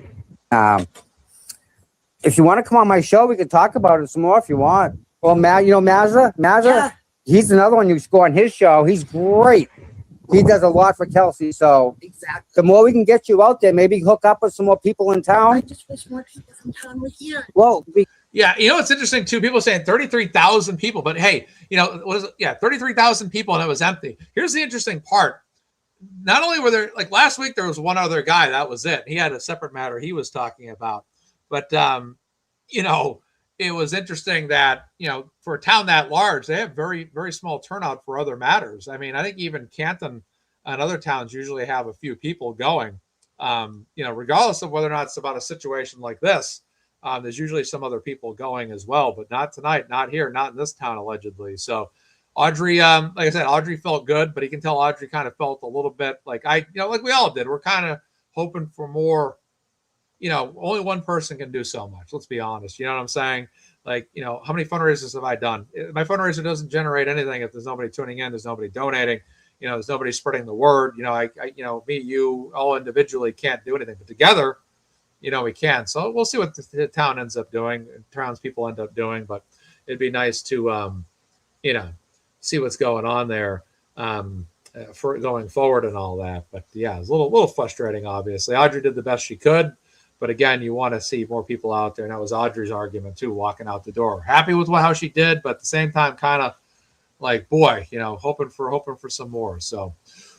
If you want to come on my show, we can talk about it some more if you want. Well, Mazza. Yeah. He's another one you should go on his show. He's great. He does a lot for Kelsey. So Exactly. the more we can get you out there, maybe hook up with some more people in I town. just wish more people from town were here. Well, Yeah, it's interesting too. People saying 33,000 people, but hey, what is it? Yeah, 33,000 people and it was empty. Here's the interesting part. Not only were there, like last week, there was one other guy, that was it. He had a separate matter he was talking about. But, it was interesting that, for a town that large, they have very, very small turnout for other matters. I mean, I think even Canton and other towns usually have a few people going, regardless of whether or not it's about a situation like this. There's usually some other people going as well, but not tonight, not here, not in this town, allegedly. So Audrey, like I said, Audrey felt good, but you can tell Audrey kind of felt a little bit like like we all did. We're kind of hoping for more, only one person can do so much. Let's be honest. You know what I'm saying? Like, how many fundraisers have I done? My fundraiser doesn't generate anything if there's nobody tuning in, there's nobody donating, there's nobody spreading the word. Me, you, all individually can't do anything, but together, we can. So we'll see what the town ends up doing, townspeople end up doing, but it'd be nice to, see what's going on there for going forward and all that. But yeah, it's a little frustrating, obviously. Audrey did the best she could. But again, you want to see more people out there. And that was Audrey's argument, too, walking out the door. Happy with how she did, but at the same time, kind of like, boy, hoping for some more. So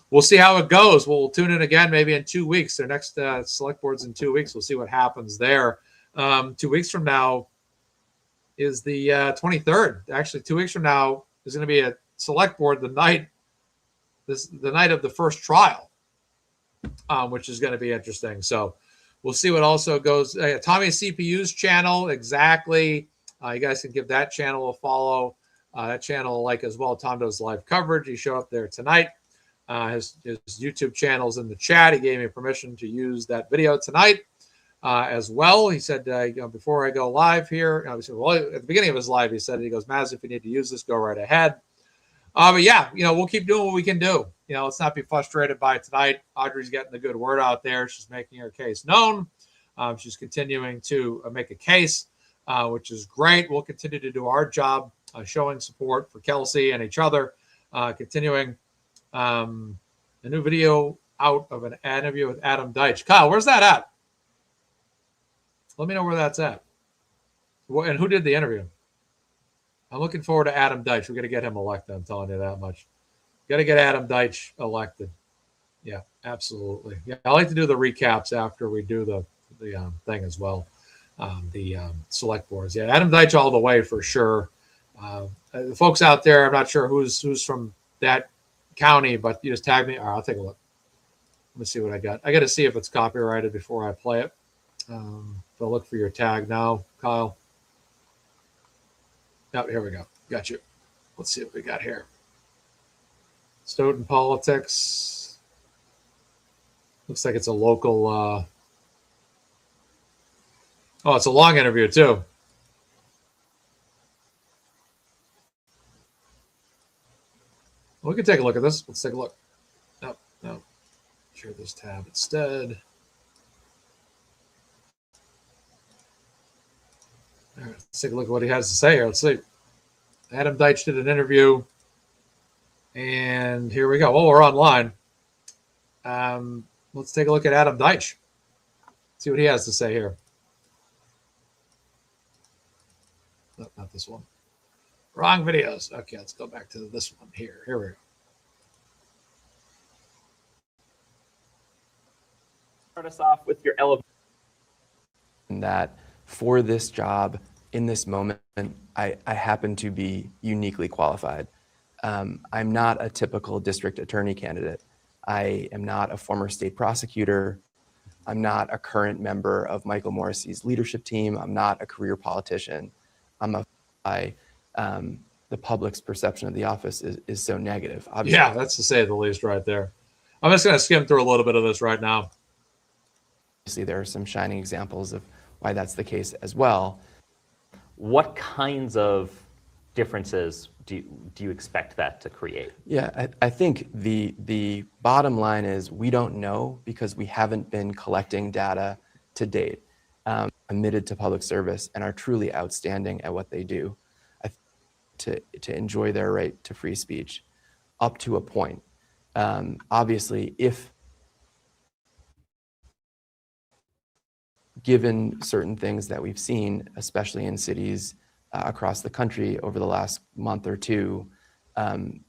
we'll see how it goes. We'll tune in again maybe in 2 weeks. Their next select board's in 2 weeks. We'll see what happens there. 2 weeks from now is the 23rd. Actually, 2 weeks from now is going to be a select board the night of the first trial, which is going to be interesting. So we'll see what also goes. Tommy's CPU's channel, exactly. You guys can give that channel a follow. That channel a like as well. Tom does live coverage. He showed up there tonight. His YouTube channel's in the chat. He gave me permission to use that video tonight as well. He said, before I go live here, at the beginning of his live, he said, Maz, if you need to use this, go right ahead. But yeah, we'll keep doing what we can do. Let's not be frustrated by it tonight. Audrey's getting the good word out there. She's making her case known. She's continuing to make a case, which is great. We'll continue to do our job, showing support for Kelsey and each other, continuing a new video out of an interview with Adam Deitch. Kyle, where's that at? Let me know where that's at. And who did the interview? I'm looking forward to Adam Deitch. We're going to get him elected. I'm telling you that much. Got to get Adam Deitch elected. Yeah, absolutely. Yeah, I like to do the recaps after we do the thing as well. The select boards. Yeah, Adam Deitch all the way for sure. The folks out there, I'm not sure who's from that county, but you just tag me. All right, I'll take a look. Let me see what I got. I got to see if it's copyrighted before I play it. So look for your tag now, Kyle. Oh, here we go. Got you. Let's see what we got here. Stoughton politics. Looks like it's a local. Oh, it's a long interview too. We can take a look at this. Let's take a look. No. Share this tab instead. All right, let's take a look at what he has to say here. Let's see. Adam Deitch did an interview. And here we go. Oh, we're online. Let's take a look at Adam Deitch. See what he has to say here. No, not this one. Wrong videos. Okay, let's go back to this one here. Here we go. Start us off with your elevator. That for this job in this moment, I happen to be uniquely qualified. I'm not a typical district attorney candidate. I am not a former state prosecutor. I'm not a current member of Michael Morrissey's leadership team. I'm not a career politician. The public's perception of the office is so negative. Obviously, yeah, that's to say the least right there. I'm just going to skim through a little bit of this right now. Obviously, there are some shining examples of why that's the case as well. What kinds of differences do you expect that to create? Yeah, I think the bottom line is we don't know because we haven't been collecting data to date. Committed to public service and are truly outstanding at what they do. To enjoy their right to free speech, up to a point. Obviously, if given certain things that we've seen, especially in cities across the country over the last month or two,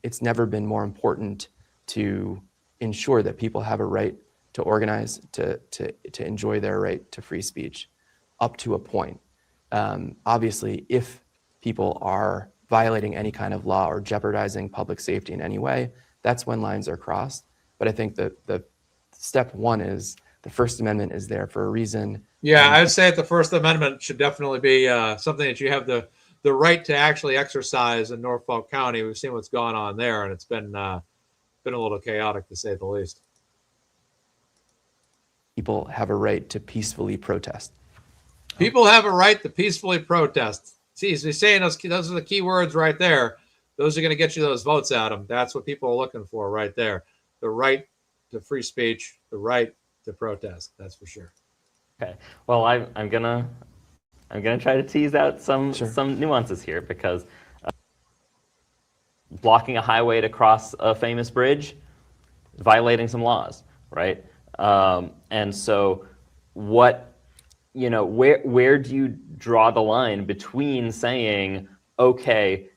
it's never been more important to ensure that people have a right to organize, to enjoy their right to free speech, up to a point. Obviously, if people are violating any kind of law or jeopardizing public safety in any way, that's when lines are crossed. But I think that the step one is the First Amendment is there for a reason. Yeah, I would say that the First Amendment should definitely be something that you have the right to actually exercise in Norfolk County. We've seen what's gone on there, and it's been a little chaotic to say the least. people have a right to peacefully protest. People have a right to peacefully protest. See, he's saying those are the key words right there. Those are going to get you those votes, Adam. That's what people are looking for right there. The right to free speech, the right to protest. That's for sure. Okay. Well, I'm gonna try to tease out some Sure. nuances here, because blocking a highway to cross a famous bridge, violating some laws, right? And so, where do you draw the line between saying, okay,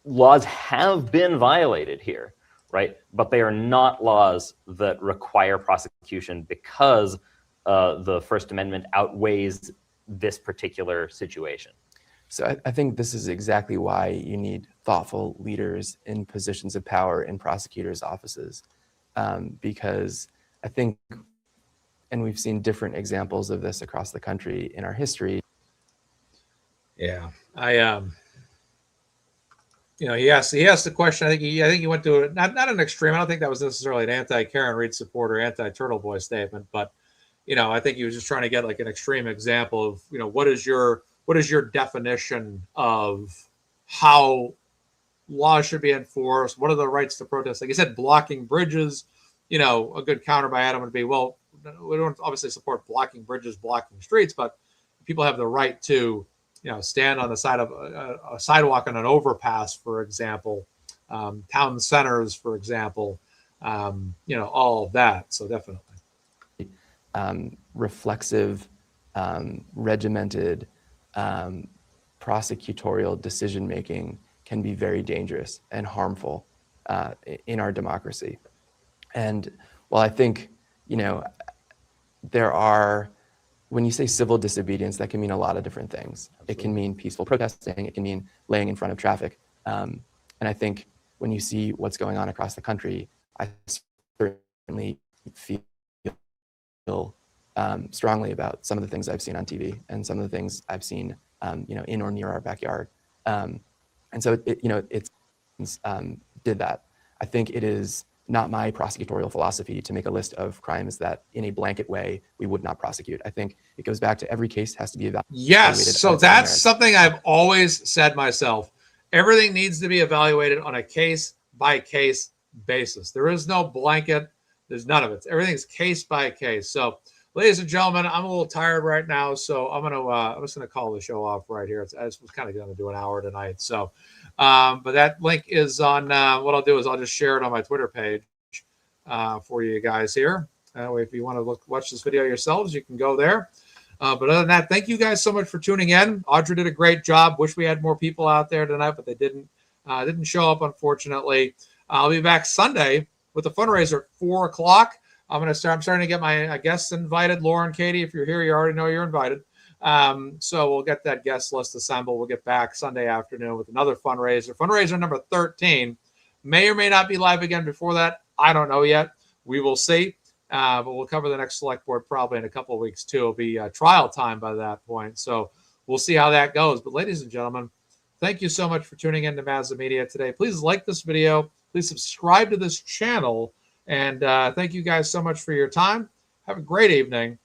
laws have been violated here, right? But they are not laws that require prosecution because the First Amendment outweighs this particular situation. So I think this is exactly why you need thoughtful leaders in positions of power in prosecutors' offices, because I think, and we've seen different examples of this across the country in our history. Yeah, he asked the question. I think he went to not an extreme. I don't think that was necessarily an anti-Karen Reed supporter, anti-Turtle Boy statement, but I think he was just trying to get like an extreme example of what is your definition of how laws should be enforced? What are the rights to protest? Like you said, blocking bridges. A good counter by Adam would be, well, we don't obviously support blocking bridges, blocking streets, but people have the right to stand on the side of a sidewalk on an overpass, for example, town centers, for example, all of that. So definitely. Reflexive, regimented prosecutorial decision-making can be very dangerous and harmful in our democracy. And while I think, there are, when you say civil disobedience, that can mean a lot of different things. Absolutely. It can mean peaceful protesting. It can mean laying in front of traffic. And I think when you see what's going on across the country, I certainly feel strongly about some of the things I've seen on TV and some of the things I've seen, in or near our backyard. And so it did that. I think it is not my prosecutorial philosophy to make a list of crimes that in a blanket way we would not prosecute. I think it goes back to every case has to be evaluated. Yes, so that's something I've always said myself. Everything needs to be evaluated on a case-by-case basis. There is no blanket. There's none of it. Everything's case by case. So, ladies and gentlemen, I'm a little tired right now, so I'm just gonna call the show off right here. I was kind of going to do an hour tonight. So, but that link is on. What I'll do is I'll just share it on my Twitter page for you guys here. If you want to watch this video yourselves, you can go there. But other than that, thank you guys so much for tuning in. Audrey did a great job. Wish we had more people out there tonight, but they didn't show up, unfortunately. I'll be back Sunday with the fundraiser at 4 o'clock. I'm starting to get my guests invited. Lauren, Katie, if you're here, you already know you're invited. So we'll get that guest list assembled. We'll get back Sunday afternoon with another fundraiser. Fundraiser number 13. May or may not be live again before that. I don't know yet. We will see. But we'll cover the next select board probably in a couple of weeks too. It'll be trial time by that point. So we'll see how that goes. But ladies and gentlemen, thank you so much for tuning in to MazzaMedia today. Please like this video. Please subscribe to this channel. And thank you guys so much for your time. Have a great evening.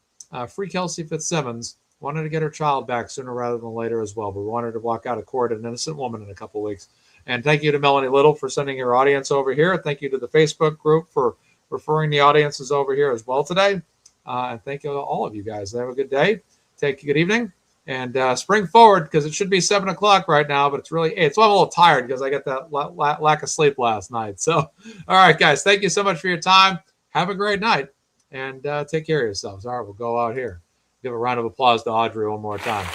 Free Kelsey Fitzsimmons. Wanted to get her child back sooner rather than later as well. But we wanted to walk out of court an innocent woman in a couple of weeks. And thank you to Melanie Little for sending your audience over here. Thank you to the Facebook group for referring the audiences over here as well today. And thank you to all of you guys. Have a good day. Take a good evening. And spring forward, because it should be 7 o'clock right now, but it's really 8. So I'm a little tired because I got that lack of sleep last night. So, all right, guys, thank you so much for your time. Have a great night, and take care of yourselves. All right, we'll go out here. Give a round of applause to Audrey one more time.